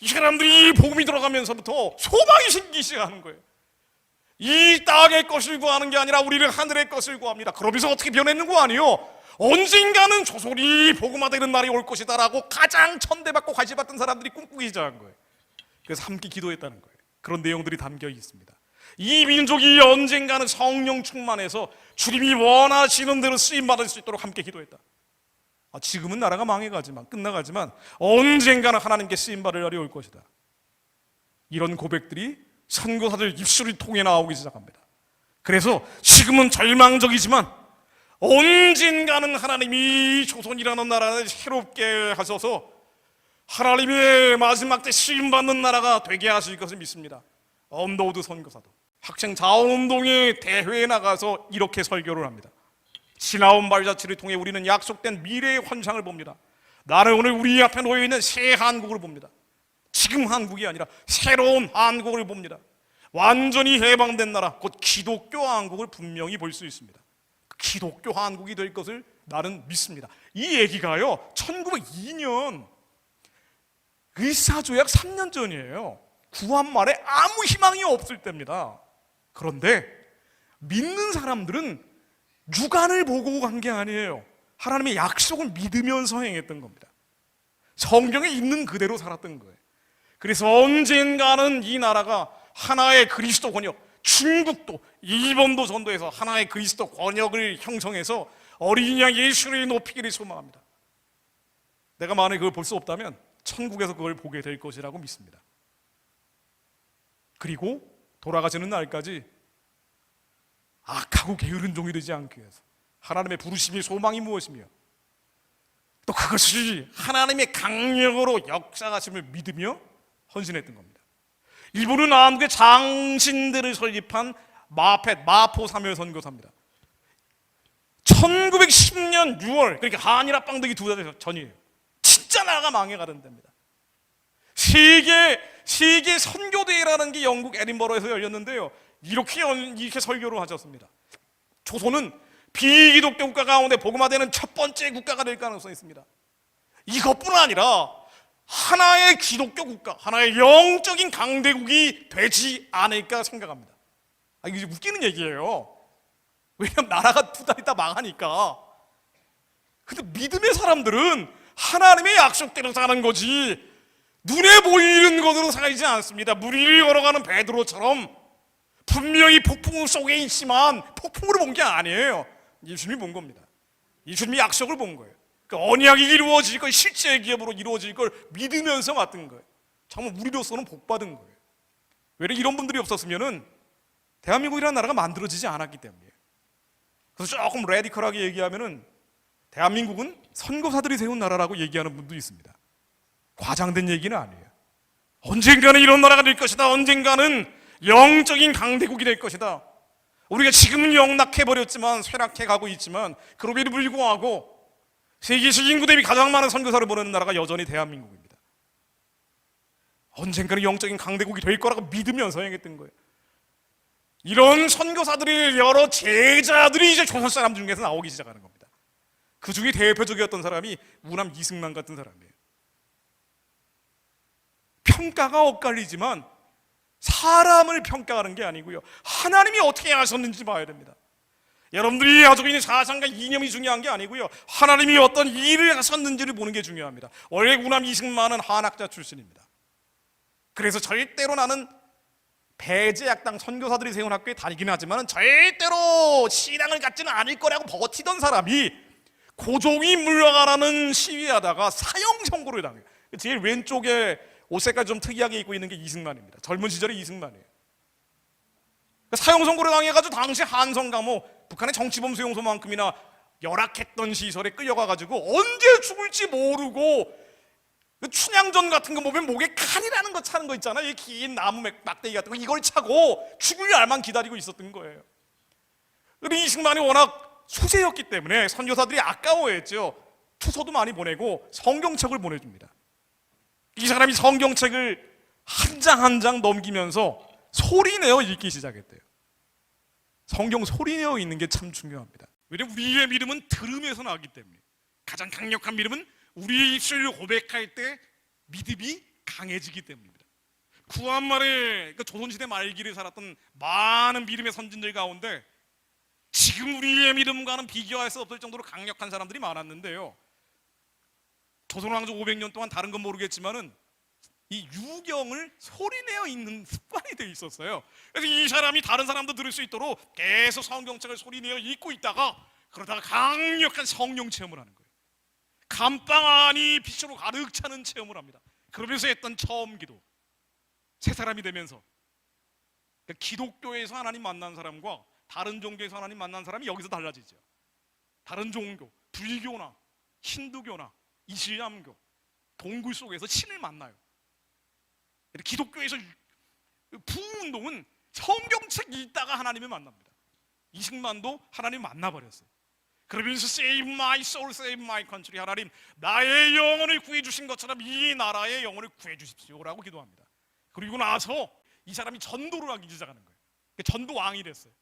이 사람들이 복음이 들어가면서부터 소망이 생기기 시작하는 거예요. 이 땅의 것을 구하는 게 아니라 우리는 하늘의 것을 구합니다. 그러면서 어떻게 변했는 거 아니에요? 언젠가는 조선이 복음화되는 날이 올 것이다라고 가장 천대받고 괄시받던 사람들이 꿈꾸기 시작한 거예요. 그래서 함께 기도했다는 거예요. 그런 내용들이 담겨 있습니다. 이 민족이 언젠가는 성령 충만해서 주님이 원하시는 대로 쓰임받을 수 있도록 함께 기도했다. 지금은 나라가 망해가지만, 끝나가지만 언젠가는 하나님께 쓰임받을 날이 올 것이다. 이런 고백들이 선교사들 입술을 통해 나오기 시작합니다. 그래서 지금은 절망적이지만 언젠가는 하나님이 조선이라는 나라를 새롭게 하셔서 하나님의 마지막 때 쓰임받는 나라가 되게 하실 것을 믿습니다. 언더우드 선교사도 학생 자원운동의 대회에 나가서 이렇게 설교를 합니다. 지나온 발자취를 통해 우리는 약속된 미래의 환상을 봅니다. 나는 오늘 우리 앞에 놓여있는 새 한국을 봅니다. 지금 한국이 아니라 새로운 한국을 봅니다. 완전히 해방된 나라, 곧 기독교 한국을 분명히 볼 수 있습니다. 기독교 한국이 될 것을 나는 믿습니다. 이 얘기가요, 1902년 의사조약 3년 전이에요. 구한 말에 아무 희망이 없을 때입니다. 그런데 믿는 사람들은 육안을 보고 간 게 아니에요. 하나님의 약속을 믿으면서 행했던 겁니다. 성경에 있는 그대로 살았던 거예요. 그래서 언젠가는 이 나라가 하나의 그리스도 권역, 중국도, 일본도 전도해서 하나의 그리스도 권역을 형성해서 어린 양 예수를 높이기를 소망합니다. 내가 만약에 그걸 볼 수 없다면 천국에서 그걸 보게 될 것이라고 믿습니다. 그리고 돌아가시는 날까지 악하고 게으른 종이 되지 않기 위해서 하나님의 부르심이 소망이 무엇이며 또 그것이 하나님의 강력으로 역사하심을 믿으며 헌신했던 겁니다. 일본은 한국의 장신들을 설립한 마포 사묘 선교사입니다. 1910년 6월, 그러니까 한일 합방되기 2달 전이에요. 진짜 나라가 망해가는 데입니다. 세계 선교대회라는 게 영국 에딘버러에서 열렸는데요, 이렇게 설교를 하셨습니다. 조선은 비기독교 국가 가운데 복음화되는 첫 번째 국가가 될 가능성이 있습니다. 이것뿐 아니라 하나의 기독교 국가, 하나의 영적인 강대국이 되지 않을까 생각합니다. 이게 웃기는 얘기예요. 왜냐하면 나라가 2달 있다 망하니까. 근데 믿음의 사람들은 하나님의 약속대로 사는 거지 눈에 보이는 것으로 살지 않습니다. 물 위를 걸어가는 베드로처럼 분명히 폭풍 속에 있지만 폭풍으로 본 게 아니에요. 예수님이 본 겁니다. 예수님이 약속을 본 거예요. 그 언약이 이루어질 걸, 실제 기업으로 이루어질 걸 믿으면서 왔던 거예요. 정말 우리로서는 복 받은 거예요. 왜냐면 이런 분들이 없었으면은 대한민국이라는 나라가 만들어지지 않았기 때문이에요. 그래서 조금 레디컬하게 얘기하면은 대한민국은 선교사들이 세운 나라라고 얘기하는 분도 있습니다. 과장된 얘기는 아니에요. 언젠가는 이런 나라가 될 것이다. 언젠가는 영적인 강대국이 될 것이다. 우리가 지금은 영락해버렸지만 쇠락해 가고 있지만 그럼에도 불구하고 세계식 인구 대비 가장 많은 선교사를 보내는 나라가 여전히 대한민국입니다. 언젠가는 영적인 강대국이 될 거라고 믿으면서 행했던 거예요. 이런 선교사들이 여러 제자들이 이제 조선 사람 중에서 나오기 시작하는 겁니다. 그 중에 대표적이었던 사람이 우남 이승만 같은 사람이에요. 평가가 엇갈리지만 사람을 평가하는 게 아니고요, 하나님이 어떻게 하셨는지 봐야 됩니다. 여러분들이 가지고 있는 사상과 이념이 중요한 게 아니고요, 하나님이 어떤 일을 하셨는지를 보는 게 중요합니다. 원래 우남 이승만은 한학자 출신입니다. 그래서 절대로 나는 배제약당 선교사들이 세운 학교에 다니긴 하지만 절대로 신앙을 갖지는 않을 거라고 버티던 사람이 고종이 물러가라는 시위하다가 사형 선고를 당해요. 제일 왼쪽에 옷 색깔 좀 특이하게 입고 있는 게 이승만입니다. 젊은 시절에 이승만이에요. 사형 선고를 당해가지고 당시 한성 감옥, 북한의 정치범 수용소만큼이나 열악했던 시설에 끌려가가지고 언제 죽을지 모르고 그 춘향전 같은 거 보면 목에 칼이라는 거 차는 거 있잖아요. 이 긴 나무 막대기 같은 거, 이걸 차고 죽을 날만 기다리고 있었던 거예요. 그리고 이승만이 워낙 수재였기 때문에 선교사들이 아까워했죠. 투서도 많이 보내고 성경책을 보내줍니다. 이 사람이 성경책을 한 장 한 장 넘기면서 소리내어 읽기 시작했대요. 성경 소리내어 읽는 게 참 중요합니다. 왜냐면 우리의 믿음은 들음에서 나기 때문에, 가장 강력한 믿음은 우리의 입술로 고백할 때 믿음이 강해지기 때문입니다. 구한말에 그 조선시대 말기를 살았던 많은 믿음의 선진들 가운데 지금 우리의 믿음과는 비교할 수 없을 정도로 강력한 사람들이 많았는데요, 조선왕조 500년 동안 다른 건 모르겠지만은 이 유경을 소리내어 읽는 습관이 되어 있었어요. 그래서 이 사람이 다른 사람도 들을 수 있도록 계속 성경책을 소리내어 읽고 있다가, 그러다가 강력한 성령 체험을 하는 거예요. 감방 안이 빛으로 가득 차는 체험을 합니다. 그러면서 했던 처음 기도, 새 사람이 되면서, 그러니까 기독교에서 하나님 만난 사람과 다른 종교에서 하나님 만난 사람이 여기서 달라지죠. 다른 종교, 불교나 힌두교나 이슬람교, 동굴 속에서 신을 만나요. 기독교에서 부운동은 성경책 읽다가 하나님을 만납니다. 이승만도 하나님 만나버렸어요. 그러면서 Save my soul, save my country, 하나님 나의 영혼을 구해주신 것처럼 이 나라의 영혼을 구해주십시오라고 기도합니다. 그리고 나서 이 사람이 전도를 하기 시작하는 거예요. 전도왕이 됐어요.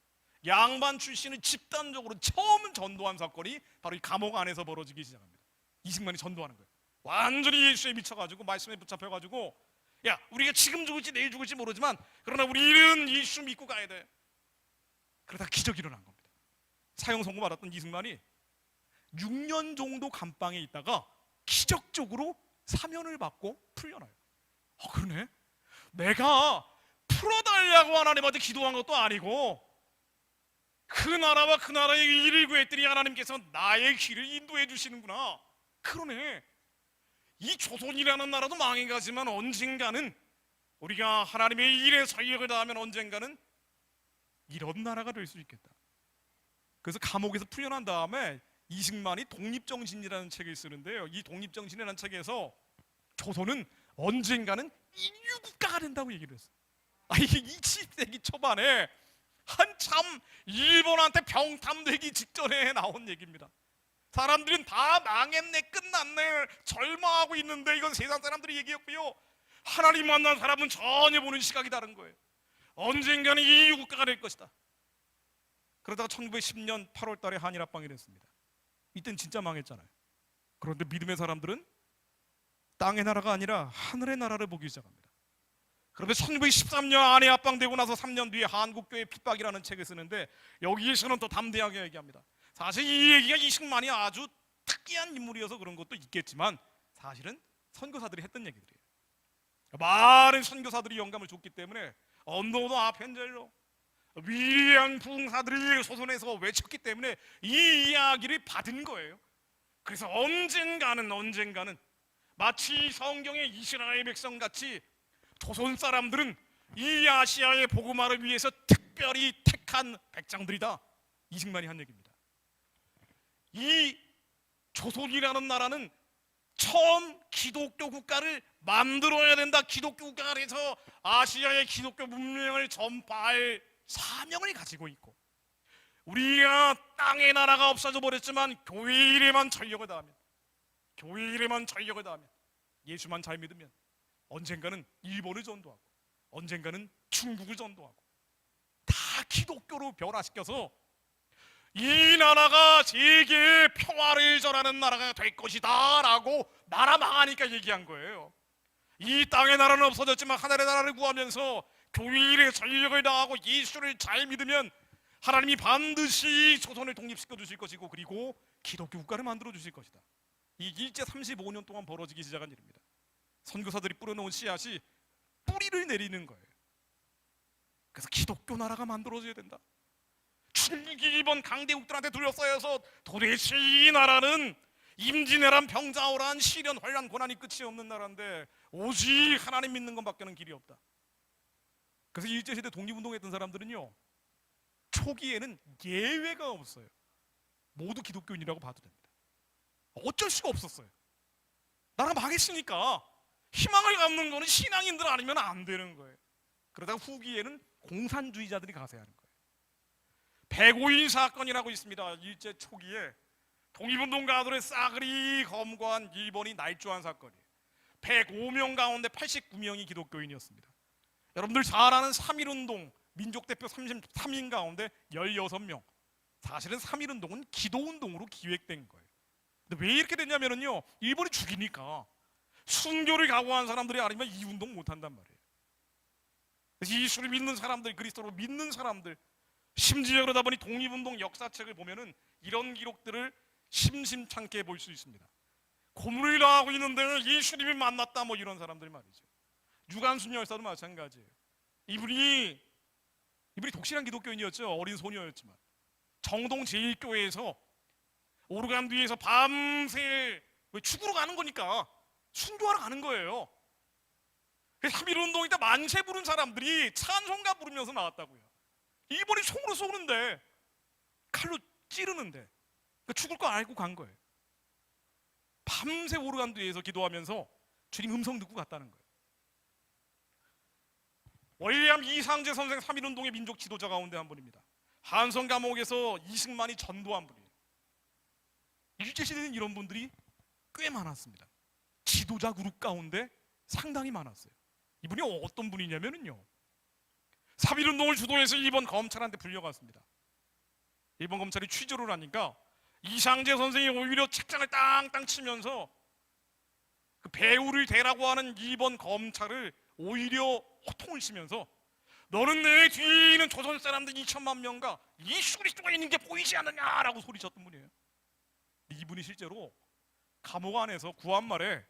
양반 출신을 집단적으로 처음 전도한 사건이 바로 이 감옥 안에서 벌어지기 시작합니다. 이승만이 전도하는 거예요. 완전히 예수에 미쳐가지고 말씀에 붙잡혀가지고, 야, 우리가 지금 죽을지 내일 죽을지 모르지만 그러나 우리는 예수 믿고 가야 돼. 그러다 기적이 일어난 겁니다. 사형 선고 받았던 이승만이 6년 정도 감방에 있다가 기적적으로 사면을 받고 풀려나요. 그러네, 내가 풀어달라고 하나님한테 기도한 것도 아니고 그 나라와 그 나라의 일을 구했더니 하나님께서 나의 길을 인도해 주시는구나. 그러네, 이 조선이라는 나라도 망해가지만 언젠가는 우리가 하나님의 일에 설력을 다하면 언젠가는 이런 나라가 될 수 있겠다. 그래서 감옥에서 풀려난 다음에 이승만이 독립정신이라는 책을 쓰는데요, 이 독립정신이라는 책에서 조선은 언젠가는 인류국가가 된다고 얘기를 했어요. 이게 20세기 초반에 한참 일본한테 병탐되기 직전에 나온 얘기입니다. 사람들은 다 망했네, 끝났네, 절망하고 있는데 이건 세상 사람들이 얘기했고요, 하나님 만난 사람은 전혀 보는 시각이 다른 거예요. 언젠가는 인류 국가가 될 것이다. 그러다가 1910년 8월 달에 한일 합방이 됐습니다. 이땐 진짜 망했잖아요. 그런데 믿음의 사람들은 땅의 나라가 아니라 하늘의 나라를 보기 시작합니다. 그런데 1913년 한일 합방되고 나서 3년 뒤에 한국교회 핍박이라는 책을 쓰는데 여기에서는 더 담대하게 얘기합니다. 사실 이 얘기가 이승만이 아주 특이한 인물이어서 그런 것도 있겠지만 사실은 선교사들이 했던 얘기들이에요. 많은 선교사들이 영감을 줬기 때문에 언노도 아펜젤로 위대한 부흥사들이 소선에서 외쳤기 때문에 이 이야기를 받은 거예요. 그래서 언젠가는 마치 성경의 이스라엘 백성같이 조선 사람들은 이 아시아의 복음화를 위해서 특별히 택한 백성들이다. 이승만이 한 얘기입니다. 이 조선이라는 나라는 처음 기독교 국가를 만들어야 된다. 기독교 국가가 돼서 아시아의 기독교 문명을 전파할 사명을 가지고 있고, 우리가 땅의 나라가 없어져 버렸지만 교회 일에만 전력을 다하면, 예수만 잘 믿으면 언젠가는 일본을 전도하고 언젠가는 중국을 전도하고 다 기독교로 변화시켜서 이 나라가 세계의 평화를 전하는 나라가 될 것이다 라고 나라 망하니까 얘기한 거예요. 이 땅의 나라는 없어졌지만 하늘의 나라를 구하면서 교회 일에 전력을 다하고 예수를 잘 믿으면 하나님이 반드시 조선을 독립시켜 주실 것이고, 그리고 기독교 국가를 만들어 주실 것이다. 이 일제 35년 동안 벌어지기 시작한 일입니다. 선교사들이 뿌려놓은 씨앗이 뿌리를 내리는 거예요. 그래서 기독교 나라가 만들어져야 된다. 중국이 일본 강대국들한테 둘러싸여서 도대체 이 나라는 임진왜란, 병자호란, 시련, 환란, 고난이 끝이 없는 나라인데 오직 하나님 믿는 것밖에는 길이 없다. 그래서 일제시대 독립운동했던 사람들은요, 초기에는 예외가 없어요. 모두 기독교인이라고 봐도 됩니다. 어쩔 수가 없었어요. 나라가 망했으니까 희망을 갖는 거는 신앙인들 아니면 안 되는 거예요. 그러다가 후기에는 공산주의자들이 가세하는 거예요. 105인 사건이라고 있습니다. 일제 초기에 독립운동가들의 싸그리 검거한 일본이 날조한 사건이에요. 105명 가운데 89명이 기독교인이었습니다. 여러분들 잘 아는 3.1운동 민족대표 33인 가운데 16명. 사실은 3.1운동은 기도운동으로 기획된 거예요. 근데 왜 이렇게 됐냐면요, 일본이 죽이니까 순교를 각오한 사람들이 아니면 이 운동 못한단 말이에요. 그래서 예수를 믿는 사람들, 그리스도로 믿는 사람들, 심지어 그러다 보니 독립운동 역사책을 보면은 이런 기록들을 심심찮게 볼 수 있습니다. 고문을 당하고 있는데 예수님을 만났다, 뭐 이런 사람들 말이죠. 유관순 열사도 마찬가지예요. 이분이 독실한 기독교인이었죠. 어린 소녀였지만 정동 제1교회에서 오르간 뒤에서 밤새 죽으러 가는 거니까 순교하러 가는 거예요. 3.1운동 때 만세 부른 사람들이 찬송가 부르면서 나왔다고요. 일본이 총으로 쏘는데, 칼로 찌르는데 죽을 거 알고 간 거예요. 밤새 오르간 뒤에서 기도하면서 주님 음성 듣고 갔다는 거예요. 월리암 이상재 선생 3.1운동의 민족 지도자 가운데 한 분입니다. 한성 감옥에서 이승만이 전도한 분이에요. 일제시대는 이런 분들이 꽤 많았습니다. 지도자 그룹 가운데 상당히 많았어요. 이분이 어떤 분이냐면요, 3.1운동을 주도해서 일본 검찰한테 불려갔습니다. 일본 검찰이 취조를 하니까 이상재 선생이 오히려 책장을 땅땅 치면서 그 배우를 대라고 하는 일본 검찰을 오히려 호통을 치면서 너는 내 뒤에 있는 조선 사람들 2천만 명과 예수 그리스도가 있는 게 보이지 않느냐라고 소리쳤던 분이에요. 이분이 실제로 감옥 안에서 구한말에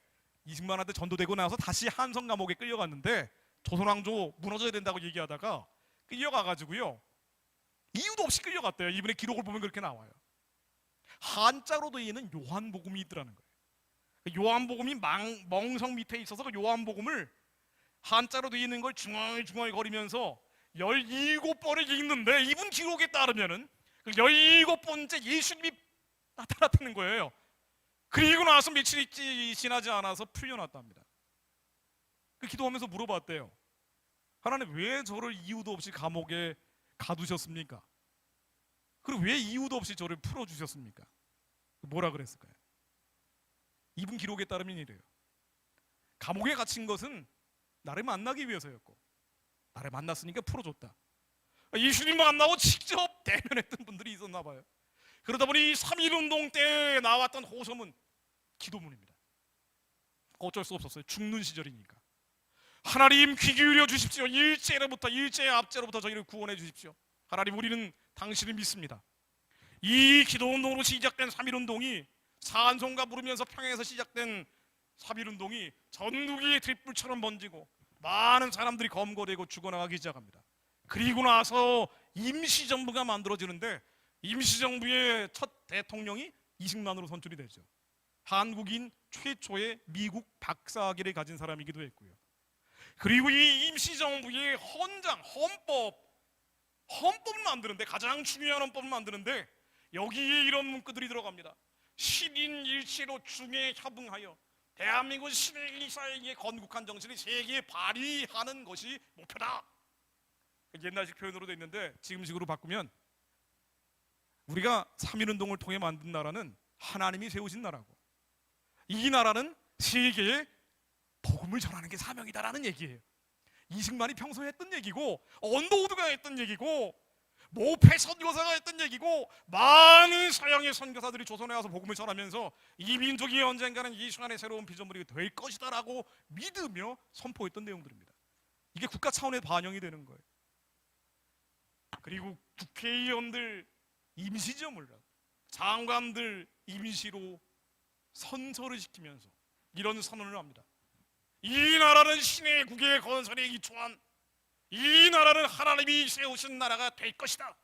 이승만한테 전도되고 나서 다시 한성 감옥에 끌려갔는데 조선왕조 무너져야 된다고 얘기하다가 끌려가가지고요, 이유도 없이 끌려갔대요. 이분의 기록을 보면 그렇게 나와요. 한자로 되어 있는 요한복음이 있더라는 거예요. 요한복음이 멍성 밑에 있어서 그 요한복음을 한자로 되어 있는 걸 중얼중얼 거리면서 17번을 읽는데 이분 기록에 따르면은 그 17번째 예수님이 나타났다는 거예요. 그리고 나서 며칠이 지나지 않아서 풀려났답니다. 그 기도하면서 물어봤대요. 하나님, 왜 저를 이유도 없이 감옥에 가두셨습니까? 그리고 왜 이유도 없이 저를 풀어주셨습니까? 뭐라 그랬을까요? 이분 기록에 따르면 이래요. 감옥에 갇힌 것은 나를 만나기 위해서였고, 나를 만났으니까 풀어줬다. 예수님 만나고 직접 대면했던 분들이 있었나 봐요. 그러다 보니 3.1운동 때 나왔던 호소문, 기도문입니다. 어쩔 수 없었어요. 죽는 시절이니까. 하나님 귀 기울여 주십시오. 일제의 압제로부터 저희를 구원해 주십시오. 하나님, 우리는 당신을 믿습니다. 이 기도운동으로 시작된 3.1운동이, 산송가 부르면서 평양에서 시작된 3.1운동이 전국이 들불처럼 번지고 많은 사람들이 검거되고 죽어나가기 시작합니다. 그리고 나서 임시정부가 만들어지는데 임시정부의 첫 대통령이 이승만으로 선출이 되죠. 한국인 최초의 미국 박사학위를 가진 사람이기도 했고요. 그리고 이 임시정부의 헌법을 만드는데, 가장 중요한 헌법을 만드는데 여기에 이런 문구들이 들어갑니다. 신인일체로 중에 협응하여 대한민국 시민사회의 건국한 정신을 세계에 발휘하는 것이 목표다. 옛날식 표현으로 되어 있는데 지금식으로 바꾸면, 우리가 3.1운동을 통해 만든 나라는 하나님이 세우신 나라고, 이 나라는 세계에 복음을 전하는 게 사명이다라는 얘기예요. 이승만이 평소에 했던 얘기고, 언더우드가 했던 얘기고, 모페 선교사가 했던 얘기고, 많은 서양의 선교사들이 조선에 와서 복음을 전하면서 이 민족이 언젠가는 예수 안에 새로운 피조물이 될 것이다라고 믿으며 선포했던 내용들입니다. 이게 국가 차원에 반영이 되는 거예요. 그리고 국회의원들 임시정을, 장관들 임시로 선서를 시키면서 이런 선언을 합니다. 이 나라는 신의 국의 건설에 기초한, 이 나라는 하나님이 세우신 나라가 될 것이다.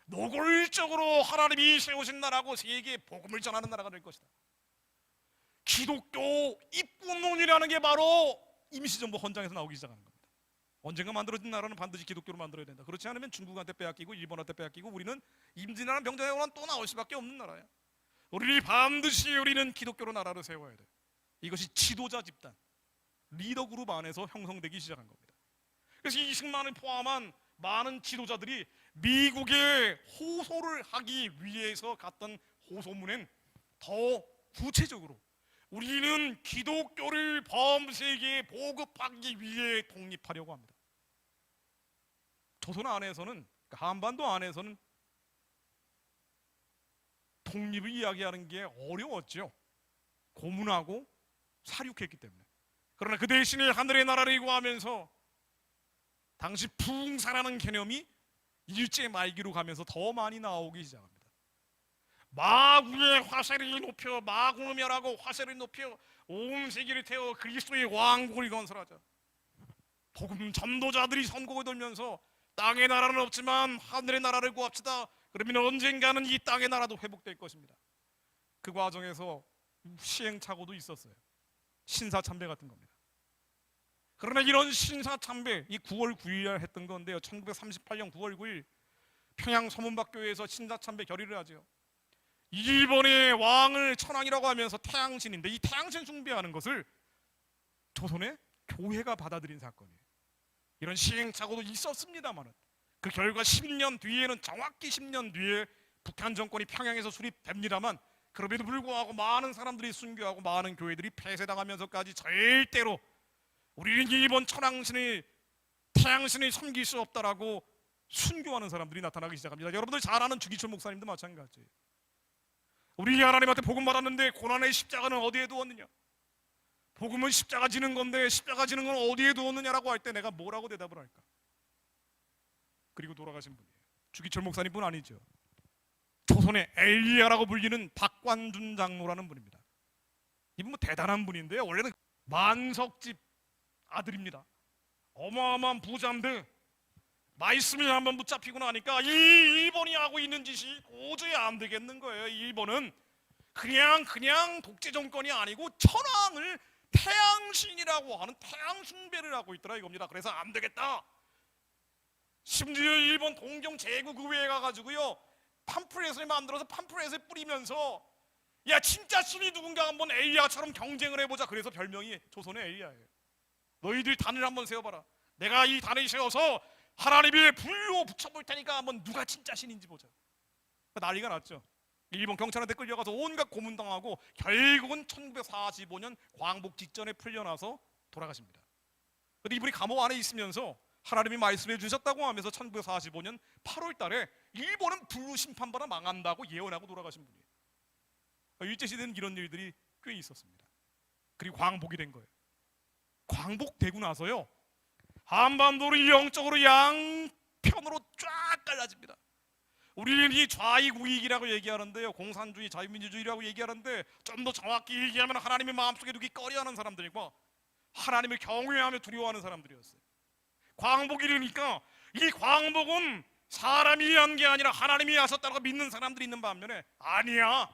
노골적으로 하나님이 세우신 나라고 세계에 복음을 전하는 나라가 될 것이다. 기독교 입국론이라는 게 바로 임시정부 헌장에서 나오기 시작하는 겁니다. 언젠가 만들어진 나라는 반드시 기독교로 만들어야 된다. 그렇지 않으면 중국한테 빼앗기고 일본한테 빼앗기고 우리는 임진왜란 병자회란 또 나올 수밖에 없는 나라야. 우리는 반드시 기독교로 나라를 세워야 돼. 이것이 지도자 집단, 리더 그룹 안에서 형성되기 시작한 겁니다. 그래서 이승만을 포함한 많은 지도자들이 미국에 호소를 하기 위해서 갔던 호소문엔 더 구체적으로 우리는 기독교를 범세계에 보급하기 위해 독립하려고 합니다. 조선 안에서는, 한반도 안에서는 독립을 이야기하는 게 어려웠죠. 고문하고 사륙했기 때문에. 그러나 그 대신에 하늘의 나라를 구하면서 당시 부흥사라는 개념이 일제 말기로 가면서 더 많이 나오기 시작합니다. 마구의 화살을 높여, 마구를 멸하고 화살을 높여 온 세계를 태워 그리스도의 왕국을 건설하자. 복음 전도자들이 선곡을 돌면서 땅의 나라는 없지만 하늘의 나라를 구합시다. 그러면 언젠가는 이 땅의 나라도 회복될 것입니다. 그 과정에서 시행착오도 있었어요. 신사참배 같은 겁니다. 그러나 이런 신사참배, 이 9월 9일 했던 건데요, 1938년 9월 9일 평양 서문박교회에서 신사참배 결의를 하죠. 일본의 왕을 천황이라고 하면서 태양신인데, 이 태양신 숭배하는 것을 조선의 교회가 받아들인 사건이에요. 이런 시행착오도 있었습니다만 그 결과 10년 뒤에는, 정확히 10년 뒤에 북한 정권이 평양에서 수립됩니다만, 그럼에도 불구하고 많은 사람들이 순교하고 많은 교회들이 폐쇄당하면서까지 절대로 우리는 일본 천황신을, 태양신을 섬길 수 없다라고 순교하는 사람들이 나타나기 시작합니다. 여러분들 잘 아는 주기철 목사님도 마찬가지예요. 우리 하나님한테 복음 받았는데 고난의 십자가는 어디에 두었느냐? 복음은 십자가 지는 건데 십자가 지는 건 어디에 두었느냐라고 할 때 내가 뭐라고 대답을 할까? 그리고 돌아가신 분이에요. 주기철 목사님뿐 아니죠. 조선의 엘리야라고 불리는 박관준 장로라는 분입니다. 이분 뭐 대단한 분인데요, 원래는 만석집 아들입니다. 어마어마한 부자인데 말씀이 한번 붙잡히고 나니까 이 일본이 하고 있는 짓이 도저히 안 되겠는 거예요. 일본은 그냥 독재 정권이 아니고 천황을 태양신이라고 하는 태양 숭배를 하고 있더라 이겁니다. 그래서 안 되겠다. 심지어 일본 동경 제국의회에 가가지고요, 팜플렛을 만들어서 팜플렛을 뿌리면서 야, 진짜 신이 누군가 한번 엘리야처럼 경쟁을 해보자. 그래서 별명이 조선의 엘리야예요. 너희들 단을 한번 세워봐라. 내가 이 단을 세워서 하나님의 불로 붙여볼 테니까 한번 누가 진짜 신인지 보자. 난리가 났죠. 일본 경찰한테 끌려가서 온갖 고문당하고 결국은 1945년 광복 직전에 풀려나서 돌아가십니다. 그런데 이분이 감옥 안에 있으면서 하나님이 말씀해 주셨다고 하면서 1945년 8월 달에 일본은 불로 심판받아 망한다고 예언하고 돌아가신 분이에요. 일제시대는 이런 일들이 꽤 있었습니다. 그리고 광복이 된 거예요. 광복되고 나서요, 한반도를 영적으로 양편으로 쫙 갈라집니다. 우리는 이 좌익 우익이라고 얘기하는데요, 공산주의 자유민주주의라고 얘기하는데, 좀 더 정확히 얘기하면 하나님의 마음속에 두기 꺼려하는 사람들과 하나님을 경외하며 두려워하는 사람들이었어요. 광복이 되니까 이 광복은 사람이 한 게 아니라 하나님이 하셨다고 믿는 사람들이 있는 반면에, 아니야,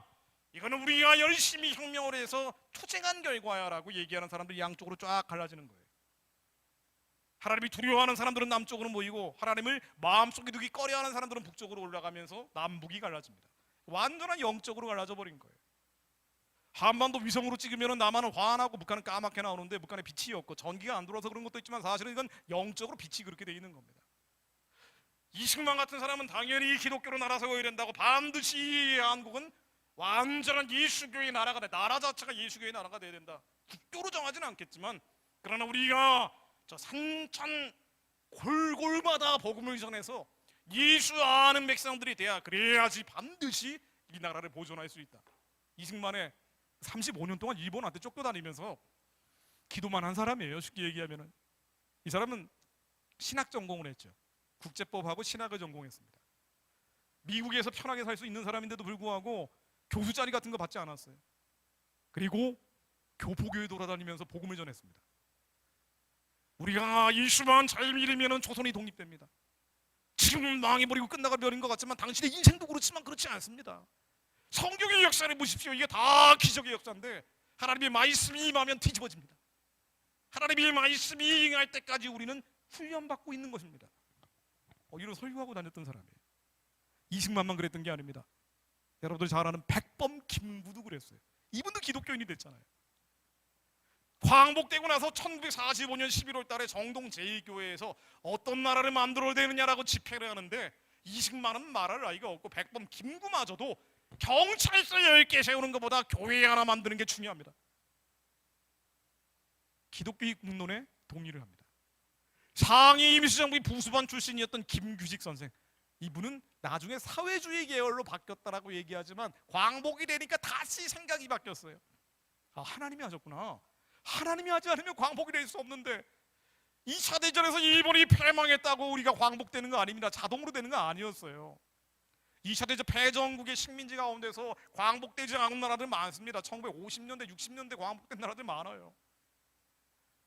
이거는 우리가 열심히 혁명을 해서 투쟁한 결과야라고 얘기하는 사람들이 양쪽으로 쫙 갈라지는 거예요. 하나님이 두려워하는 사람들은 남쪽으로 모이고 하나님을 마음속에 두기 꺼려하는 사람들은 북쪽으로 올라가면서 남북이 갈라집니다. 완전한 영적으로 갈라져 버린 거예요. 한반도 위성으로 찍으면 남한은 환하고 북한은 까맣게 나오는데, 북한에 빛이 없고 전기가 안 들어와서 그런 것도 있지만 사실은 이건 영적으로 빛이 그렇게 돼 있는 겁니다. 이승만 같은 사람은 당연히 기독교로 나라 세워야 된다고, 반드시 한국은 완전한 예수교의 나라가 돼, 나라 자체가 예수교의 나라가 돼야 된다. 국교로 정하지는 않겠지만, 그러나 우리가 저 산천 골골마다 복음을 전해서 예수 아는 백성들이 돼야, 그래야지 반드시 이 나라를 보존할 수 있다. 이승만의 35년 동안 일본한테 쫓겨다니면서 기도만 한 사람이에요. 쉽게 얘기하면은 이 사람은 신학 전공을 했죠. 국제법하고 신학을 전공했습니다. 미국에서 편하게 살 수 있는 사람인데도 불구하고 교수 자리 같은 거 받지 않았어요. 그리고 교포교회 돌아다니면서 복음을 전했습니다. 우리가 예수만 잘 믿으면 조선이 독립됩니다. 지금은 망해버리고 끝나가 버린 것 같지만 당신의 인생도 그렇지만 그렇지 않습니다. 성경의 역사를 보십시오. 이게 다 기적의 역사인데, 하나님의 말씀이 임하면 뒤집어집니다. 하나님의 말씀이 임할 때까지 우리는 훈련받고 있는 것입니다. 이런 설교하고 다녔던 사람이에요. 이승만만 그랬던 게 아닙니다. 여러분들 잘 아는 백범 김구도 그랬어요. 이분도 기독교인이 됐잖아요. 광복되고 나서 1945년 11월 달에 정동 제2교회에서 어떤 나라를 만들어야 되느냐라고 집회를 하는데 이승만은 말할 나위가 없고 백범 김구마저도 경찰서 10개 세우는 것보다 교회 하나 만드는 게 중요합니다. 기독교의 국론에 동의를 합니다. 상해 임시정부의 부수반 출신이었던 김규식 선생, 이분은 나중에 사회주의 계열로 바뀌었다라고 얘기하지만 광복이 되니까 다시 생각이 바뀌었어요. 아, 하나님이 하셨구나. 하나님이 하지 않으면 광복이 될 수 없는데 2차 대전에서 일본이 패망했다고 우리가 광복되는 거 아닙니다. 자동으로 되는 거 아니었어요. 2차 대전 패전국의 식민지 가운데서 광복되지 않은 나라들 많습니다. 1950년대 60년대 광복된 나라들 많아요.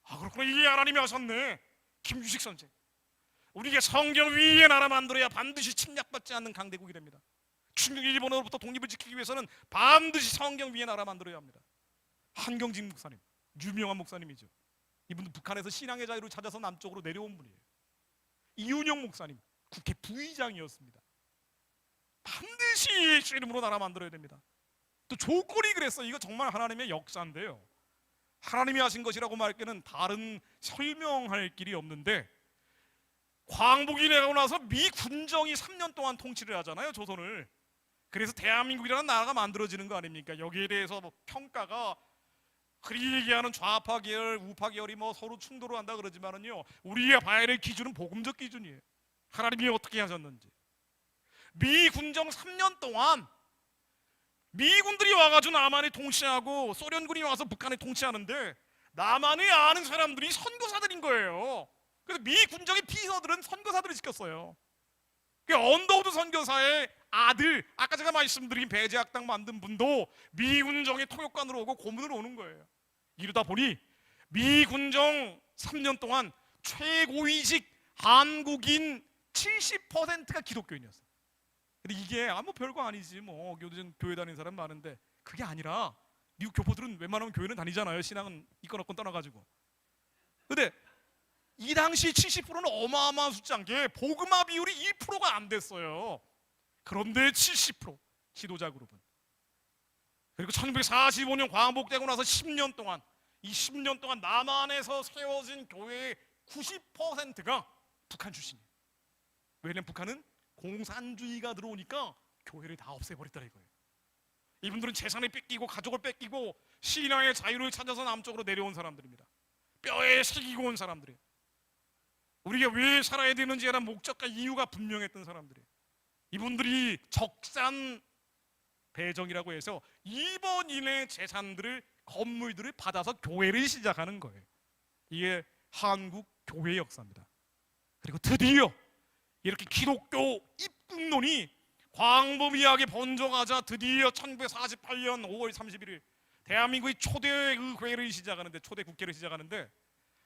아, 그렇구나. 이게 하나님이 하셨네. 김규식 선생, 우리가 성경 위에 나라 만들어야 반드시 침략받지 않는 강대국이 됩니다. 중국 일본으로부터 독립을 지키기 위해서는 반드시 성경 위에 나라 만들어야 합니다. 한경직 목사님, 유명한 목사님이죠. 이분은 북한에서 신앙의 자유를 찾아서 남쪽으로 내려온 분이에요. 이윤영 목사님, 국회 부의장이었습니다. 반드시 예수 이름으로 나라 만들어야 됩니다. 또 조건이 그랬어요. 이거 정말 하나님의 역사인데요, 하나님이 하신 것이라고 말하기에는 다른 설명할 길이 없는데, 광복이 되고 나서 미 군정이 3년 동안 통치를 하잖아요, 조선을. 그래서 대한민국이라는 나라가 만들어지는 거 아닙니까? 여기에 대해서 뭐 평가가 그리 얘기하는 좌파 계열, 우파 계열이 뭐 서로 충돌을 한다 그러지만은요, 우리가 봐야 될 기준은 복음적 기준이에요. 하나님이 어떻게 하셨는지. 미 군정 3년 동안 미군들이 와가지고 남한을 통치하고 소련군이 와서 북한을 통치하는데 남한을 아는 사람들이 선교사들인 거예요. 그래서 미 군정의 비서들은 선교사들을 시켰어요. 그 언더우드 선교사의 아들, 아까 제가 말씀드린 배제학당 만든 분도 미 군정의 통역관으로 오고 고문으로 오는 거예요. 이러다 보니 미 군정 3년 동안 최고위직 한국인 70%가 기독교인이었어요. 근데 이게 아무 별거 아니지, 뭐 요즘 교회 다니는 사람 많은데, 그게 아니라 미국 교포들은 웬만하면 교회는 다니잖아요. 신앙은 있건 없건 떠나가지고. 근데 이 당시 70%는 어마어마한 숫자인 게 복음화 비율이 1%가 안 됐어요. 그런데 70% 지도자 그룹은. 그리고 1945년 광복되고 나서 10년 동안, 이 10년 동안 남한에서 세워진 교회의 90%가 북한 출신이에요. 왜냐면 북한은 공산주의가 들어오니까 교회를 다 없애버렸다 이거예요. 이분들은 재산을 뺏기고 가족을 뺏기고 신앙의 자유를 찾아서 남쪽으로 내려온 사람들입니다. 뼈에 새기고 온 사람들이에요. 우리가 왜 살아야 되는지에 대한 목적과 이유가 분명했던 사람들이에요. 이분들이 적산 배정이라고 해서 2번 이내 재산들을, 건물들을 받아서 교회를 시작하는 거예요. 이게 한국 교회 역사입니다. 그리고 드디어 이렇게 기독교 입국론이 광범위하게 번져가자 드디어 1948년 5월 31일 대한민국의 초대 의회를 시작하는데, 초대 국회를 시작하는데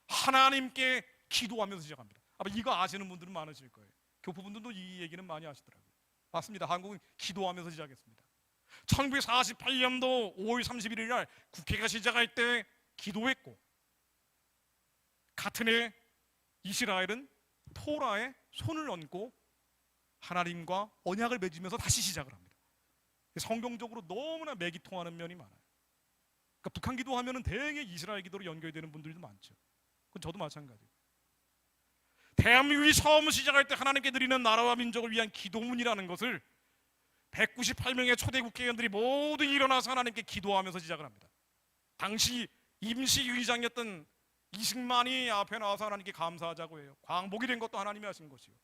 하나님께 기도하면서 시작합니다. 아마 이거 아시는 분들은 많으실 거예요. 교포분들도 이 얘기는 많이 아시더라고요. 맞습니다. 한국은 기도하면서 시작했습니다. 1948년도 5월 31일 날 국회가 시작할 때 기도했고, 같은 해 이스라엘은 토라에 손을 얹고 하나님과 언약을 맺으면서 다시 시작을 합니다. 성경적으로 너무나 맥이 통하는 면이 많아요. 그러니까 북한 기도하면은 대개 이스라엘 기도로 연결되는 분들도 많죠. 그건 저도 마찬가지예요. 대한민국이 처음 시작할 때 하나님께 드리는 나라와 민족을 위한 기도문이라는 것을 198명의 초대 국회의원들이 모두 일어나서 하나님께 기도하면서 시작을 합니다. 당시 임시의장이었던 이승만이 앞에 나와서 하나님께 감사하자고 해요. 광복이 된 것도 하나님이 하신 것이요,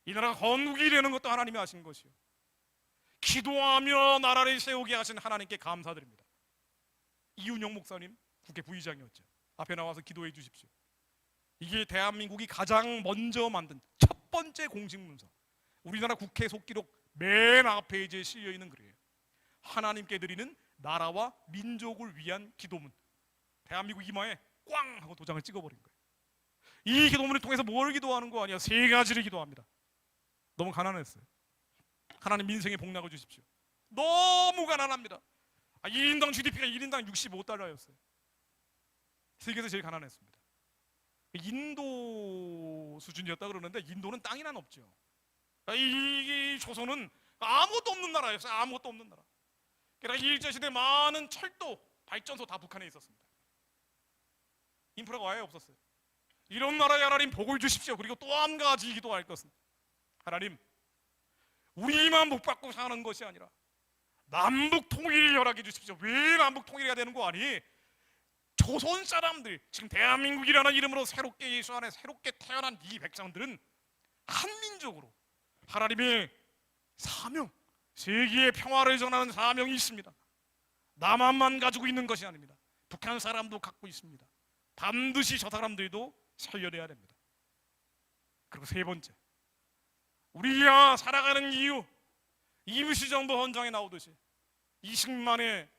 이 나라가 건국이 되는 것도 하나님이 하신 것이요, 기도하며 나라를 세우게 하신 하나님께 감사드립니다. 이윤영 목사님 국회 부의장이었죠. 앞에 나와서 기도해 주십시오. 이게 대한민국이 가장 먼저 만든 첫 번째 공식문서, 우리나라 국회 속기록 맨 앞페이지에 실려있는 글이에요. 하나님께 드리는 나라와 민족을 위한 기도문. 대한민국 이마에 꽝 하고 도장을 찍어버린 거예요. 이 기도문을 통해서 뭘 기도하는 거 아니야? 3가지를 기도합니다. 너무 가난했어요. 하나님 민생의 복락을 주십시오. 너무 가난합니다. 1인당 GDP가 1인당 65달러였어요. 세계에서 제일 가난했습니다. 인도 수준이었다 그러는데 인도는 땅이나 없죠. 이 조선은 아무것도 없는 나라였어요. 아무것도 없는 나라. 그러니까 일제시대 많은 철도, 발전소 다 북한에 있었습니다. 인프라가 아예 없었어요. 이런 나라에 하나님 복을 주십시오. 그리고 또 한 가지 기도할 것은, 하나님 우리만 복 받고 사는 것이 아니라 남북 통일을 허락해 주십시오. 왜 남북 통일해야 되는 거 아니? 조선 사람들, 지금 대한민국이라는 이름으로 새롭게 예수 안에 새롭게 태어난 이 백성들은 한민족으로 하나님의 사명, 세계의 평화를 전하는 사명이 있습니다. 남한만 가지고 있는 것이 아닙니다. 북한 사람도 갖고 있습니다. 반드시 저 사람들도 살려내야 됩니다. 그리고 세 번째, 우리가 살아가는 이유, 임시정부 헌장에 나오듯이, 이승만의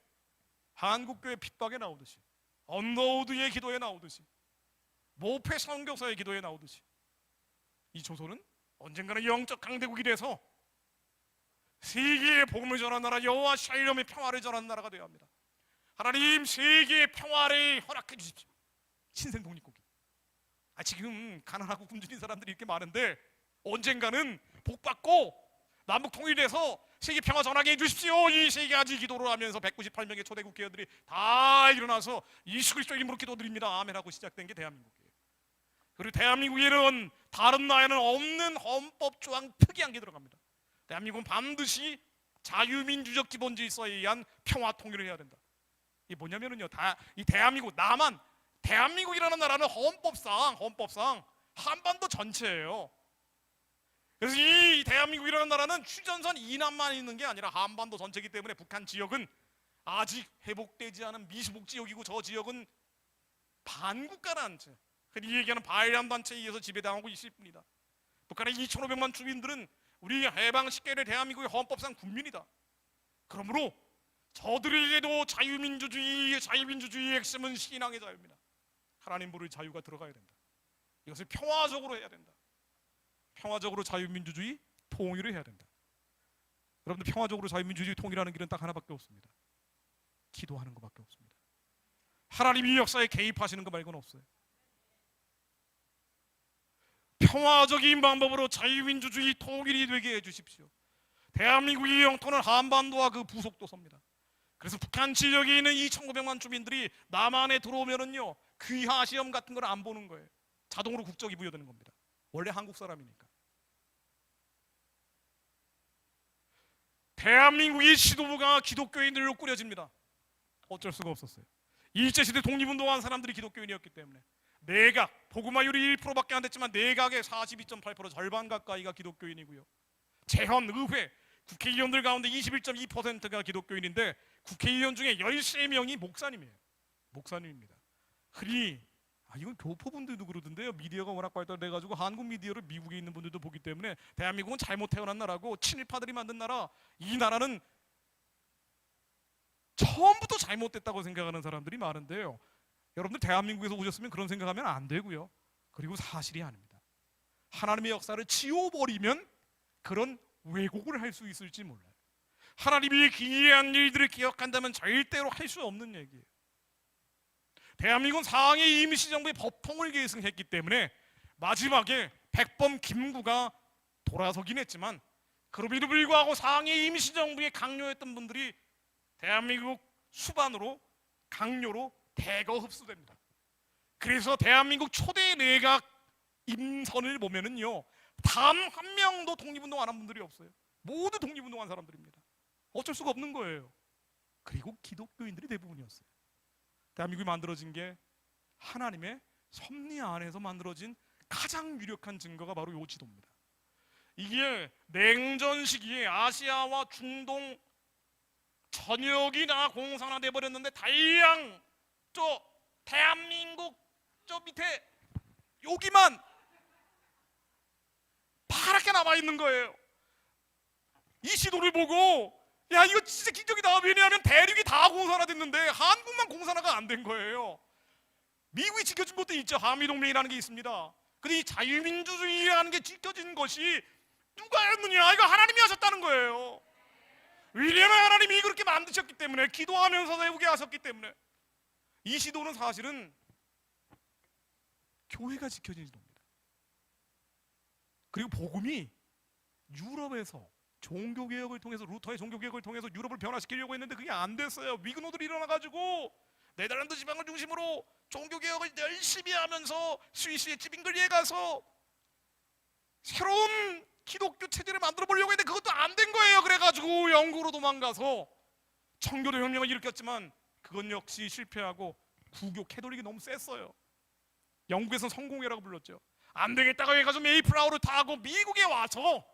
한국교회 핍박에 나오듯이, 언더우드의 기도에 나오듯이, 모페 선교사의 기도에 나오듯이, 이 조선은 언젠가는 영적 강대국이 돼서 세계의 복음을 전하는 나라, 여호와 샬롬의 평화를 전하는 나라가 되어야 합니다. 하나님 세계의 평화를 허락해 주십시오. 신생 독립국이. 지금 가난하고 굶주린 사람들이 이렇게 많은데 언젠가는 복받고 남북 통일돼서 세계 평화 전하게 해주십시오. 이 세 가지 기도를 하면서 198명의 초대 국회의원들이 다 일어나서 예수 그리스도 이름으로 기도드립니다. 아멘 하고 시작된 게 대한민국이에요. 그리고 대한민국에는 다른 나라에는 없는 헌법 조항 특이한 게 들어갑니다. 대한민국은 반드시 자유민주적 기본질서에 의한 평화 통일을 해야 된다. 이게 뭐냐면은요, 이 대한민국, 남한, 대한민국이라는 나라는 헌법상 한반도 전체예요. 그래서 이 대한민국이라는 나라는 휴전선 이남만 있는 게 아니라 한반도 전체이기 때문에 북한 지역은 아직 회복되지 않은 미수복 지역이고, 저 지역은 반국가라는 채, 흔히 얘기하는 반란 단체에 의해서 지배당하고 있습니다. 북한의 2,500만 주민들은 우리 해방 10개월 대한민국의 헌법상 국민이다. 그러므로 저들에게도 자유민주주의의 핵심은 신앙의 자유입니다. 하나님 부를 자유가 들어가야 된다. 이것을 평화적으로 해야 된다. 평화적으로 자유민주주의 통일을 해야 된다. 여러분들, 평화적으로 자유민주주의 통일하는 길은 딱 하나밖에 없습니다. 기도하는 것밖에 없습니다. 하나님이 역사에 개입하시는 것 말고는 없어요. 평화적인 방법으로 자유민주주의 통일이 되게 해주십시오. 대한민국의 영토는 한반도와 그 부속도서입니다. 그래서 북한 지역에 있는 2,900만 주민들이 남한에 들어오면은요, 귀화 시험 같은 걸 안 보는 거예요. 자동으로 국적이 부여되는 겁니다. 원래 한국 사람이니까. 대한민국의 지도부가 기독교인들로 꾸려집니다. 어쩔 수가 없었어요. 일제시대 독립운동한 사람들이 기독교인이었기 때문에. 내각, 복음화율이 1%밖에 안 됐지만 내각의 42.8%, 절반 가까이가 기독교인이고요. 재헌, 의회, 국회의원들 가운데 21.2%가 기독교인인데 국회의원 중에 13명이 목사님이에요. 목사님입니다. 흔히 이건 교포분들도 그러던데요. 미디어가 워낙 발달돼가지고 한국 미디어를 미국에 있는 분들도 보기 때문에 대한민국은 잘못 태어난 나라고 친일파들이 만든 나라, 이 나라는 처음부터 잘못됐다고 생각하는 사람들이 많은데요. 여러분들 대한민국에서 오셨으면 그런 생각하면 안 되고요. 그리고 사실이 아닙니다. 하나님의 역사를 지워버리면 그런 왜곡을 할 수 있을지 몰라요. 하나님이 기이한 일들을 기억한다면 절대로 할 수 없는 얘기예요. 대한민국은 상해 임시정부의 법통을 계승했기 때문에 마지막에 백범 김구가 돌아서긴 했지만, 그럼에도 불구하고 상해 임시정부에 강요했던 분들이 대한민국 수반으로 강요로 대거 흡수됩니다. 그래서 대한민국 초대 내각 임선을 보면은요, 단 한 명도 독립운동 안 한 분들이 없어요. 모두 독립운동한 사람들입니다. 어쩔 수가 없는 거예요. 그리고 기독교인들이 대부분이었어요. 대한민국이 만들어진 게 하나님의 섭리 안에서 만들어진 가장 유력한 증거가 바로 이 지도입니다. 이게 냉전 시기에 아시아와 중동 전역이 다 공산화돼 버렸는데 다이양 저 대한민국 저 밑에 여기만 파랗게 남아 있는 거예요. 이 지도를 보고 야, 이거 진짜 기적이다. 왜냐하면 대륙이 다 공산화됐는데 한국만 공산화가 안 된 거예요. 미국이 지켜준 것도 있죠. 한미동맹이라는 게 있습니다. 근데 이 자유민주주의라는 게 지켜진 것이 누가 했느냐? 이거 하나님이 하셨다는 거예요. 왜냐하면 하나님이 그렇게 만드셨기 때문에, 기도하면서 세우게 하셨기 때문에. 이 시도는 사실은 교회가 지켜진 시도입니다. 그리고 복음이 유럽에서 종교개혁을 통해서, 루터의 종교개혁을 통해서 유럽을 변화시키려고 했는데 그게 안 됐어요. 위그노들이 일어나가지고 네덜란드 지방을 중심으로 종교개혁을 열심히 하면서 스위스의 찌빙글리에 가서 새로운 기독교 체제를 만들어 보려고 했는데 그것도 안 된 거예요. 그래가지고 영국으로 도망가서 청교도 혁명을 일으켰지만 그건 역시 실패하고 구교 캐톨릭이 너무 셌어요. 영국에서는 성공회라고 불렀죠. 안 되겠다고 해가지고 메이플라워를 타고 미국에 와서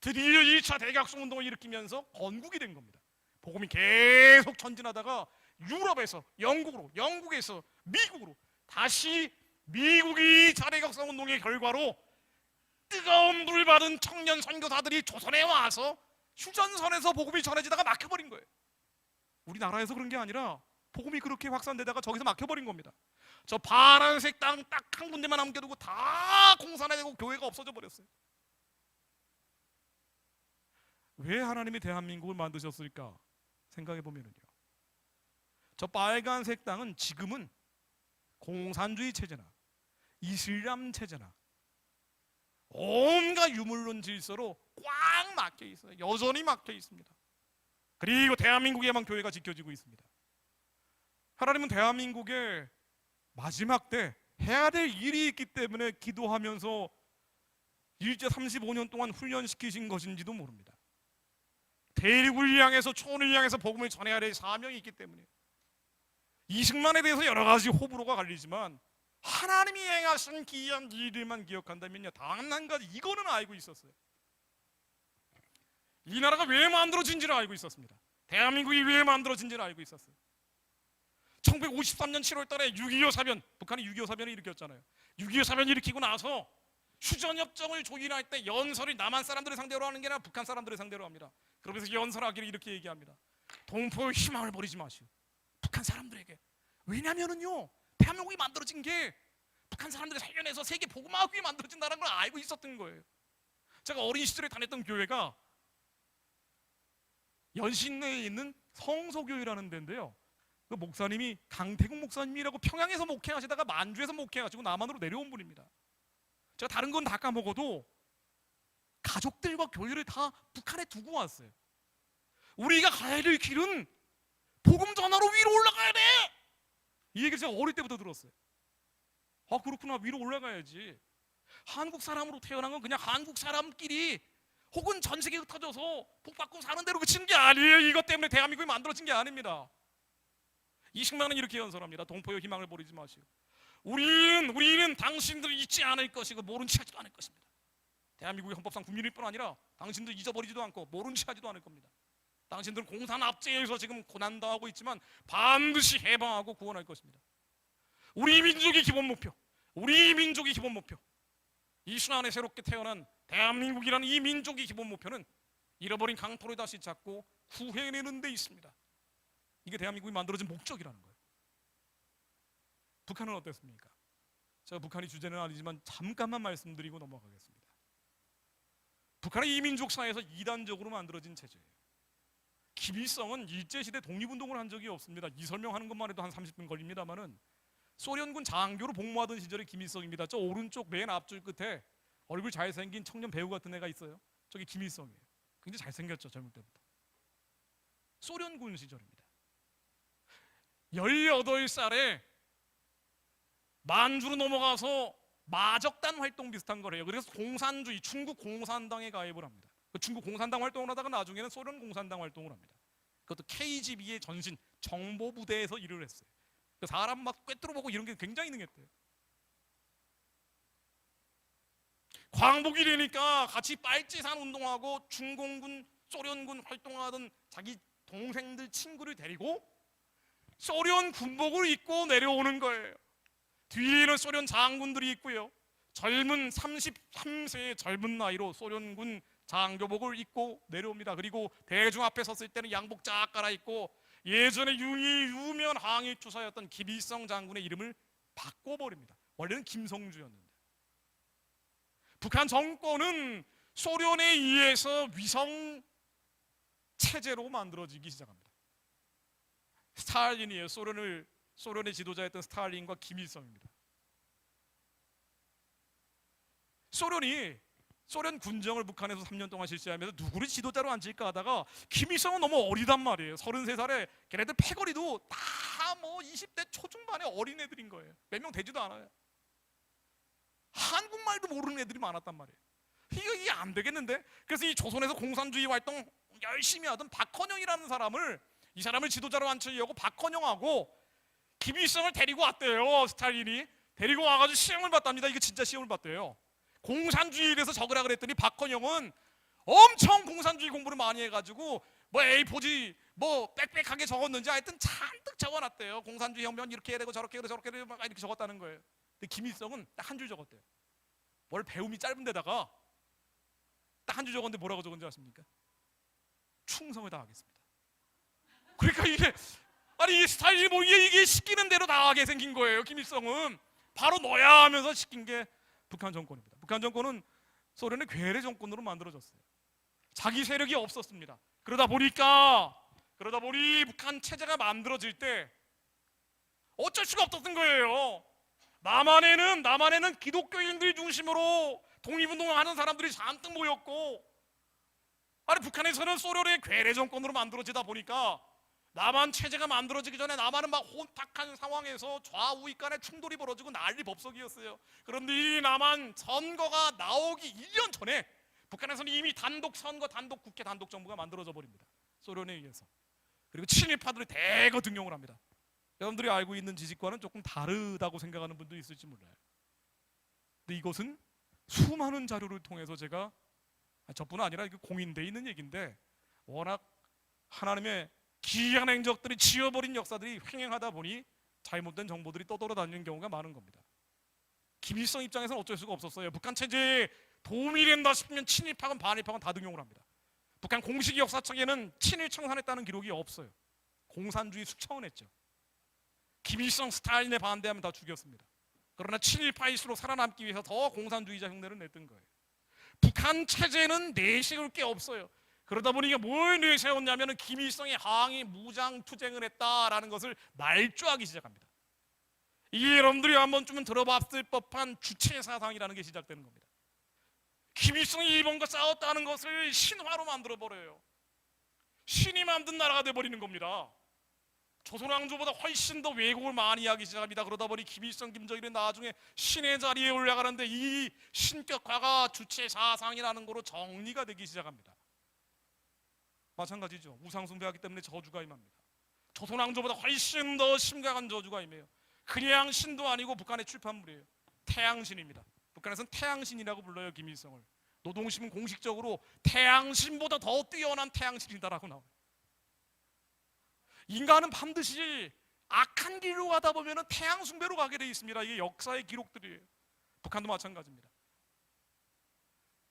드디어 2차 대각성 운동을 일으키면서 건국이 된 겁니다. 복음이 계속 전진하다가 유럽에서 영국으로, 영국에서 미국으로, 다시 미국이 2차 대각성 운동의 결과로 뜨거운 물 받은 청년 선교사들이 조선에 와서 휴전선에서 복음이 전해지다가 막혀버린 거예요. 우리나라에서 그런 게 아니라 복음이 그렇게 확산되다가 저기서 막혀버린 겁니다. 저 파란색 땅 딱 한 군데만 남겨두고 다 공산화되고 교회가 없어져 버렸어요. 왜 하나님이 대한민국을 만드셨을까 생각해 보면은요, 저 빨간색 땅은 지금은 공산주의 체제나 이슬람 체제나 온갖 유물론 질서로 꽉 막혀 있어요. 여전히 막혀 있습니다. 그리고 대한민국에만 교회가 지켜지고 있습니다. 하나님은 대한민국의 마지막 때 해야 될 일이 있기 때문에 기도하면서 일제 35년 동안 훈련시키신 것인지도 모릅니다. 대륙을 향해서, 초원을 향해서 복음을 전해야 될 사명이 있기 때문에. 이승만에 대해서 여러 가지 호불호가 갈리지만 하나님이 행하신 기이한 일들만 기억한다면요, 단 한 가지 이거는 알고 있었어요. 이 나라가 왜 만들어진지를 알고 있었습니다. 대한민국이 왜 만들어진지를 알고 있었어요. 1953년 7월 달에 6.25 사변, 북한이 6.25 사변을 일으켰잖아요. 6.25 사변을 일으키고 나서 휴전협정을 조율할 때 연설이 남한 사람들을 상대로 하는 게 아니라 북한 사람들을 상대로 합니다. 그러면서 연설하기를 이렇게 얘기합니다. 동포의 희망을 버리지 마시오, 북한 사람들에게. 왜냐면은요, 대한민국이 만들어진 게 북한 사람들을 살려내서 세계 복음화하기 위해 만들어진다는 걸 알고 있었던 거예요. 제가 어린 시절에 다녔던 교회가 연신내에 있는 성소교회라는 데인데요, 그 목사님이 강태국 목사님이라고 평양에서 목회하시다가 만주에서 목회하시고 남한으로 내려온 분입니다. 제가 다른 건 다 까먹어도 가족들과 교회를 다 북한에 두고 왔어요. 우리가 가야 될 길은 복음 전하로 위로 올라가야 돼, 이 얘기를 제가 어릴 때부터 들었어요. 아, 그렇구나, 위로 올라가야지. 한국 사람으로 태어난 건 그냥 한국 사람끼리 혹은 전 세계에 흩어져서 복받고 사는 대로 그치는 게 아니에요. 이것 때문에 대한민국이 만들어진 게 아닙니다. 이승만은 이렇게 연설합니다. 동포의 희망을 버리지 마시오. 우리는 당신들을 잊지 않을 것이고 모른 체 하지도 않을 것입니다. 대한민국의 헌법상 국민일 뿐 아니라 당신들 잊어버리지도 않고 모른 체 하지도 않을 겁니다. 당신들은 공산 압제에서 지금 고난당하고 있지만 반드시 해방하고 구원할 것입니다. 우리 민족의 기본 목표, 우리 민족의 기본 목표, 이 순환에 새롭게 태어난 대한민국이라는 이 민족의 기본 목표는 잃어버린 강토를 다시 잡고 구해내는 데 있습니다. 이게 대한민국이 만들어진 목적이라는 거예요. 북한은 어땠습니까? 제가 북한이 주제는 아니지만 잠깐만 말씀드리고 넘어가겠습니다. 북한은 이민족 사회에서 이단적으로 만들어진 체제예요. 김일성은 일제시대 독립운동을 한 적이 없습니다. 이 설명하는 것만 해도 한 30분 걸립니다만은 소련군 장교로 복무하던 시절의 김일성입니다. 저 오른쪽 맨 앞줄 끝에 얼굴 잘생긴 청년 배우 같은 애가 있어요. 저기 김일성이에요. 굉장히 잘생겼죠, 젊을 때부터. 소련군 시절입니다. 18살에 만주로 넘어가서 마적단 활동 비슷한 거래요. 그래서 공산주의, 중국 공산당에 가입을 합니다. 그 중국 공산당 활동을 하다가 나중에는 소련 공산당 활동을 합니다. 그것도 KGB의 전신 정보부대에서 일을 했어요. 그 사람 막 꿰뚫어보고 이런 게 굉장히 능했대요. 광복이 되니까 같이 빨치산 운동하고 중공군, 소련군 활동하던 자기 동생들, 친구를 데리고 소련 군복을 입고 내려오는 거예요. 뒤에는 소련 장군들이 있고요, 젊은 33세의 젊은 나이로 소련군 장교복을 입고 내려옵니다. 그리고 대중 앞에 섰을 때는 양복 쫙 갈아입고 예전에 유명 항일 투사였던 김일성 장군의 이름을 바꿔버립니다. 원래는 김성주였는데 북한 정권은 소련에 의해서 위성 체제로 만들어지기 시작합니다. 스탈린이에요. 소련의 지도자였던 스탈린과 김일성입니다. 소련이 소련 군정을 북한에서 3년 동안 실시하면서 누구를 지도자로 앉힐까 하다가 김일성은 너무 어리단 말이에요. 33살에 걔네들 패거리도 다 뭐 20대 초중반의 어린애들인 거예요. 몇 명 되지도 않아요. 한국말도 모르는 애들이 많았단 말이에요. 이게 안 되겠는데? 그래서 이 조선에서 공산주의 활동 열심히 하던 박헌영이라는 사람을, 이 사람을 지도자로 앉히려고 박헌영하고 김일성을 데리고 왔대요. 스탈린이 데리고 와가지고 시험을 봤답니다. 이거 진짜 시험을 봤대요. 공산주의에 대해서 적으라 그랬더니 박헌영은 엄청 공산주의 공부를 많이 해가지고 뭐 A4지 뭐 빽빽하게 적었는지 하여튼 잔뜩 적어놨대요. 공산주의 혁명 이렇게 해야 되고 저렇게 해야 되고 저렇게 해야 되고 이렇게 적었다는 거예요. 근데 김일성은 딱 한 줄 적었대요. 뭘 배움이 짧은 데다가 딱 한 줄 적었는데 뭐라고 적은지 아십니까? 충성을 다하겠습니다. 그러니까 이게 아니 이 스타일이 뭐 이게 시키는 대로 다 하게 생긴 거예요. 김일성은 바로 넣어야 하면서 시킨 게 북한 정권입니다. 북한 정권은 소련의 괴뢰 정권으로 만들어졌어요. 자기 세력이 없었습니다. 그러다 보니 북한 체제가 만들어질 때 어쩔 수가 없었던 거예요. 남한에는 기독교인들 중심으로 독립운동을 하는 사람들이 잔뜩 모였고, 아니 북한에서는 소련의 괴뢰 정권으로 만들어지다 보니까 남한 체제가 만들어지기 전에 남한은 막 혼탁한 상황에서 좌우익 간의 충돌이 벌어지고 난리 법석이었어요. 그런데 이 남한 선거가 나오기 1년 전에 북한에서는 이미 단독 선거, 단독 국회, 단독 정부가 만들어져 버립니다. 소련에 의해서. 그리고 친일파들이 대거 등용을 합니다. 여러분들이 알고 있는 지식과는 조금 다르다고 생각하는 분도 있을지 몰라요. 근데 이것은 수많은 자료를 통해서 제가, 저뿐 아니라 공인되어 있는 얘기인데, 워낙 하나님의 기이한 행적들이 지워버린 역사들이 횡행하다 보니 잘못된 정보들이 떠돌아다니는 경우가 많은 겁니다. 김일성 입장에서는 어쩔 수가 없었어요. 북한 체제에 도움이 된다 싶으면 친일파건 반일파건 다 등용을 합니다. 북한 공식 역사책에는 친일 청산했다는 기록이 없어요. 공산주의 숙청을 했죠. 김일성, 스탈린에 반대하면 다 죽였습니다. 그러나 친일파일수록 살아남기 위해서 더 공산주의자 흉내를 냈던 거예요. 북한 체제는 내세울 게 없어요. 그러다 보니까 뭘 내세웠냐면 김일성의 항의 무장 투쟁을 했다라는 것을 말조하기 시작합니다. 이게 여러분들이 한 번쯤은 들어봤을 법한 주체 사상이라는 게 시작되는 겁니다. 김일성이 일본과 싸웠다는 것을 신화로 만들어버려요. 신이 만든 나라가 돼버리는 겁니다. 조선왕조보다 훨씬 더 왜곡을 많이 하기 시작합니다. 그러다 보니 김일성, 김정일은 나중에 신의 자리에 올라가는데 이 신격화가 주체 사상이라는 거로 정리가 되기 시작합니다. 마찬가지죠. 우상숭배하기 때문에 저주가 임합니다. 조선왕조보다 훨씬 더 심각한 저주가 임해요. 그냥 신도 아니고 북한의 출판물이에요. 태양신입니다. 북한에서는 태양신이라고 불러요. 김일성을. 노동신은 공식적으로 태양신보다 더 뛰어난 태양신이다라고 나와요. 인간은 반드시 악한 길로 가다 보면 태양숭배로 가게 되어 있습니다. 이게 역사의 기록들이에요. 북한도 마찬가지입니다.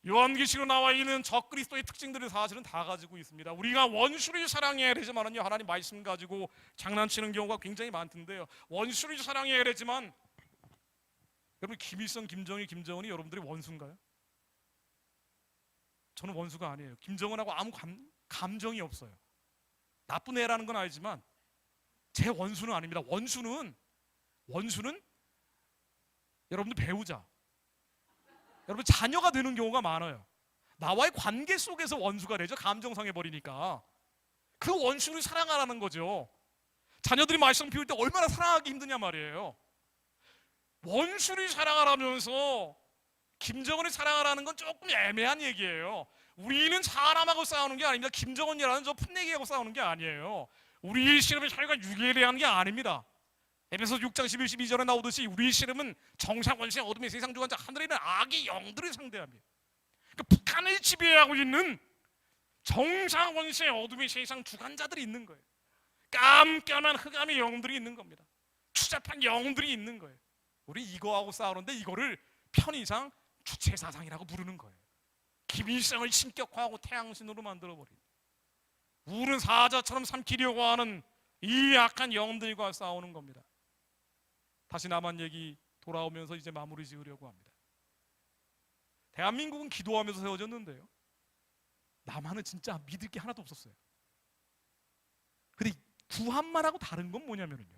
요한계시로 나와 있는 적그리스도의 특징들을 사실은 다 가지고 있습니다. 우리가 원수를 사랑해야 되지만은요, 하나님 말씀 가지고 장난치는 경우가 굉장히 많던데요. 원수를 사랑해야 되지만, 여러분 김일성, 김정일, 김정은이 여러분들이 원수인가요? 저는 원수가 아니에요. 김정은하고 아무 감정이 없어요. 나쁜 애라는 건 알지만 제 원수는 아닙니다. 원수는 여러분들 배우자, 여러분 자녀가 되는 경우가 많아요. 나와의 관계 속에서 원수가 되죠. 감정상해 버리니까. 그 원수를 사랑하라는 거죠. 자녀들이 말씀 피울 때 얼마나 사랑하기 힘드냐 말이에요. 원수를 사랑하라면서 김정은을 사랑하라는 건 조금 애매한 얘기예요. 우리는 사람하고 싸우는 게 아닙니다. 김정은이라는 저 풋내기하고 싸우는 게 아니에요. 우리의 씨름은 혈과 육에 대한 게 아닙니다. 에베소 6장 11, 12절에 나오듯이 우리의 씨름은 정상 원시 어둠의 세상 주관자 하늘에 있는 악의 영들을 상대합니다. 그러니까 북한을 지배하고 있는 정상 원시 어둠의 세상 주관자들이 있는 거예요. 깜깜한 흑암의 영들이 있는 겁니다. 추잡한 영들이 있는 거예요. 우리 이거하고 싸우는데 이거를 편의상 주체사상이라고 부르는 거예요. 김일성을 신격화하고 태양신으로 만들어버린, 우는 사자처럼 삼키려고 하는 이 악한 영들과 싸우는 겁니다. 다시 남한 얘기 돌아오면서 이제 마무리 지으려고 합니다. 대한민국은 기도하면서 세워졌는데요, 남한은 진짜 믿을 게 하나도 없었어요. 근데 구한말하고 다른 건 뭐냐면요,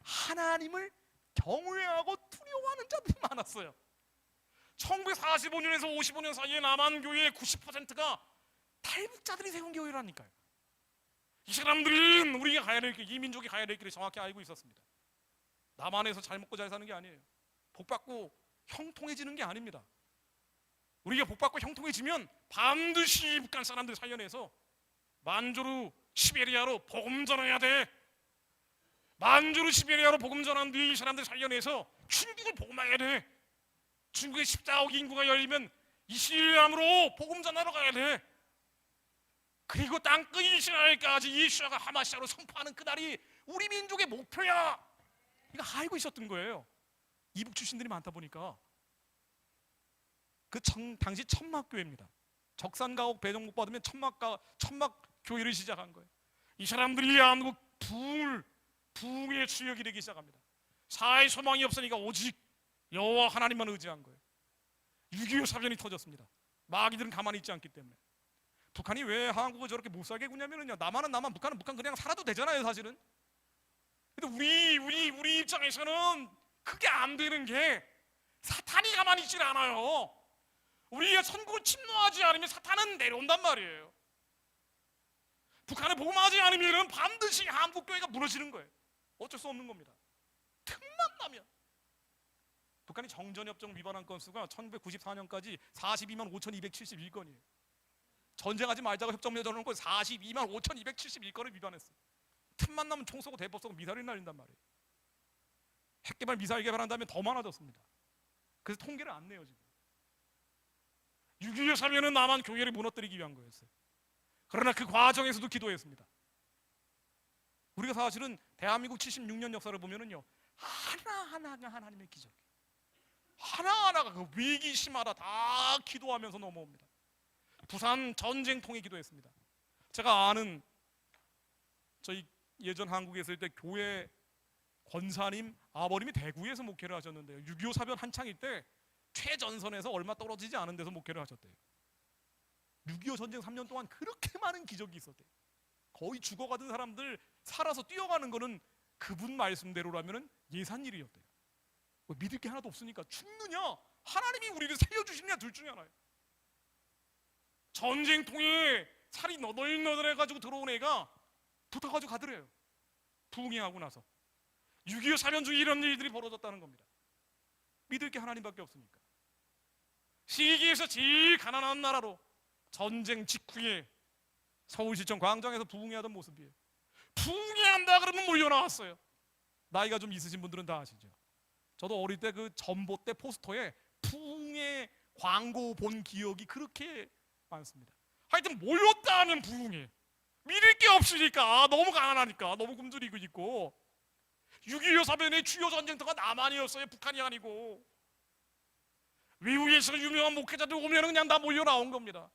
하나님을 경외하고 두려워하는 자들이 많았어요. 1945년에서 55년 사이에 남한 교회의 90%가 탈북자들이 세운 교회라니까요. 이 사람들은 우리가 가야 될 길, 이 민족이 가야 될 길을 정확히 알고 있었습니다. 남한에서 잘 먹고 잘 사는 게 아니에요. 복받고 형통해지는 게 아닙니다. 우리가 복받고 형통해지면 반드시 북한 사람들 살려내서 만주르 시베리아로 복음 전해야 돼. 만주르 시베리아로 복음 전한 뒤에 이 사람들 살려내서 중국을 복음해야 돼. 중국의 14억 인구가 열리면 이슬람으로 복음 전하러 가야 돼. 그리고 땅끝 이스라엘까지 이슈아가 하마시아로 선포하는 그날이 우리 민족의 목표야. 이거 알고 있었던 거예요. 이북 출신들이 많다 보니까. 그 당시 천막교회입니다. 적산가옥 배정 못 받으면 천막교회를 시작한 거예요. 이 사람들이 한국 부흥의 주역이 되기 시작합니다. 사회 소망이 없으니까 오직 여호와 하나님만 의지한 거예요. 6.25 사변이 터졌습니다. 마귀들은 가만히 있지 않기 때문에. 북한이 왜 한국을 저렇게 못 살게 구냐면요, 남한은 남한, 북한은 북한 그냥 살아도 되잖아요, 사실은. 근데 우리 입장에서는 그게 안 되는 게 사탄이 가만히 있질 않아요. 우리가 천국을 침노하지 않으면 사탄은 내려온단 말이에요. 북한을 복음하지 않으면 반드시 한국교회가 무너지는 거예요. 어쩔 수 없는 겁니다. 틈만 나면. 북한이 정전협정 위반한 건수가 1994년까지 42만 5,271건이에요. 전쟁하지 말자고 협정 맺어놓은 건 42만 5,271건을 위반했어요. 틈만 나면 총 쏘고 대법 쏘고 미사일이 날린단 말이에요. 핵개발 미사일 개발한다면 더 많아졌습니다. 그래서 통계를 안 내요 지금. 6.25 사면은 남한 교회를 무너뜨리기 위한 거였어요. 그러나 그 과정에서도 기도했습니다. 우리가 사실은 대한민국 76년 역사를 보면은요, 하나하나가 하나님의 기적이에요. 하나하나가 그 위기 심하다 다 기도하면서 넘어옵니다. 부산 전쟁통에 기도했습니다. 제가 아는 저희 예전 한국에 있을 때 교회 권사님 아버님이 대구에서 목회를 하셨는데요, 6.25 사변 한창일 때 최전선에서 얼마 떨어지지 않은 데서 목회를 하셨대요. 6.25 전쟁 3년 동안 그렇게 많은 기적이 있었대요. 거의 죽어가던 사람들 살아서 뛰어가는 거는 그분 말씀대로라면 예산일이었대요. 믿을 게 하나도 없으니까 죽느냐 하나님이 우리를 살려주시느냐 둘 중에 하나예요. 전쟁통에 살이 너덜너덜해가지고 들어온 애가 붙어가지고 가더래요. 부흥회하고 나서 6.25 사변 중에 이런 일들이 벌어졌다는 겁니다. 믿을 게 하나님밖에 없으니까. 세계에서 제일 가난한 나라로 전쟁 직후에 서울시청 광장에서 부흥회하던 모습이에요. 부흥회한다 그러면 몰려나왔어요. 나이가 좀 있으신 분들은 다 아시죠. 저도 어릴 때 그 전봇대 포스터에 부흥회 광고 본 기억이 그렇게 많습니다. 하여튼 몰렸다 하면 부흥회. 믿을 게 없으니까, 너무 가난하니까, 너무 굶주리고 있고. 6.25 사변의 주요 전쟁터가 남한이었어요. 북한이 아니고. 외국에서 유명한 목회자들 오면 그냥 다 몰려 나온 겁니다.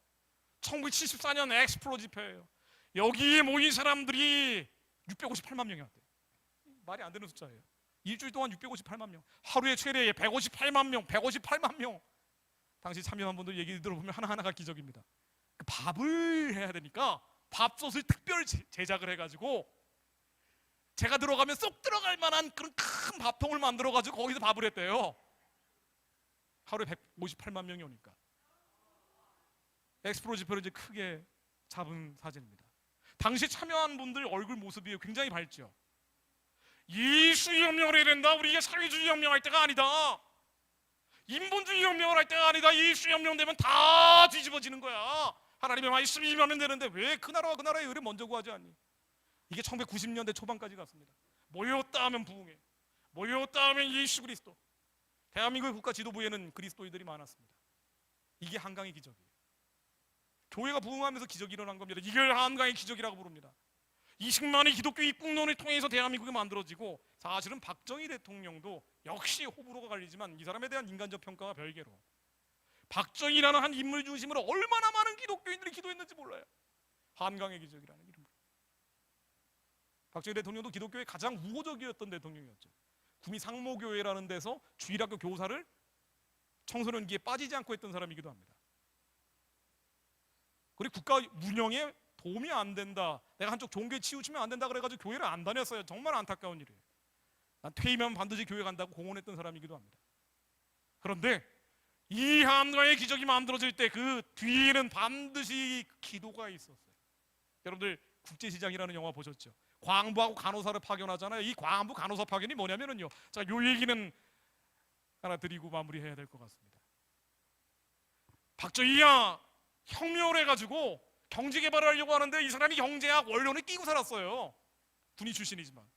1974년 엑스플로 집회예요. 여기에 모인 사람들이 658만 명이 왔대요. 말이 안 되는 숫자예요. 일주일 동안 658만 명. 하루에 최대 158만 명, 158만 명. 당시 참여한 분들 얘기 들어보면 하나하나가 기적입니다. 그 밥을 해야 되니까 밥솥을 특별 제작을 해가지고 제가 들어가면 쏙 들어갈 만한 그런 큰 밥통을 만들어가지고 거기서 밥을 했대요. 하루에 158만 명이 오니까. 엑스프로 지표를 이제 크게 잡은 사진입니다. 당시 참여한 분들 얼굴 모습이 굉장히 밝죠. 예수의 혁명을 해야 된다. 우리가 사회주의 혁명할 때가 아니다. 인본주의 혁명을 할 때가 아니다. 예수의 혁명 되면 다 뒤집어지는 거야. 하나님의 말씀이 임하면 되는데 왜 그 나라와 그 나라의 의를 먼저 구하지 않니? 이게 1990년대 초반까지 갔습니다. 모였다 하면 부흥회, 모였다 하면 예수 그리스도. 대한민국의 국가 지도부에는 그리스도인들이 많았습니다. 이게 한강의 기적이에요. 교회가 부흥하면서 기적이 일어난 겁니다. 이걸 한강의 기적이라고 부릅니다. 20만의 기독교 입국론을 통해서 대한민국이 만들어지고, 사실은 박정희 대통령도 역시 호불호가 갈리지만 이 사람에 대한 인간적 평가가 별개로 박정희라는 한 인물 중심으로 얼마나 많은 기독교인들이 기도했는지 몰라요. 한강의 기적이라는 이름으로. 박정희 대통령도 기독교의 가장 우호적이었던 대통령이었죠. 구미 상모교회라는 데서 주일학교 교사를 청소년기에 빠지지 않고 했던 사람이기도 합니다. 그리고 국가 운영에 도움이 안 된다, 내가 한쪽 종교에 치우치면 안 된다 그래가지고 교회를 안 다녔어요. 정말 안타까운 일이에요. 난 퇴임하면 반드시 교회 간다고 공언했던 사람이기도 합니다. 그런데 이 한가의 기적이 만들어질 때 그 뒤에는 반드시 기도가 있었어요. 여러분들 국제시장이라는 영화 보셨죠? 광부하고 간호사를 파견하잖아요. 이 광부 간호사 파견이 뭐냐면은요, 자, 요 얘기는 하나 드리고 마무리해야 될 것 같습니다. 박정희가 혁명을 해가지고 경제 개발을 하려고 하는데 이 사람이 경제학 원론을 끼고 살았어요. 군인 출신이지만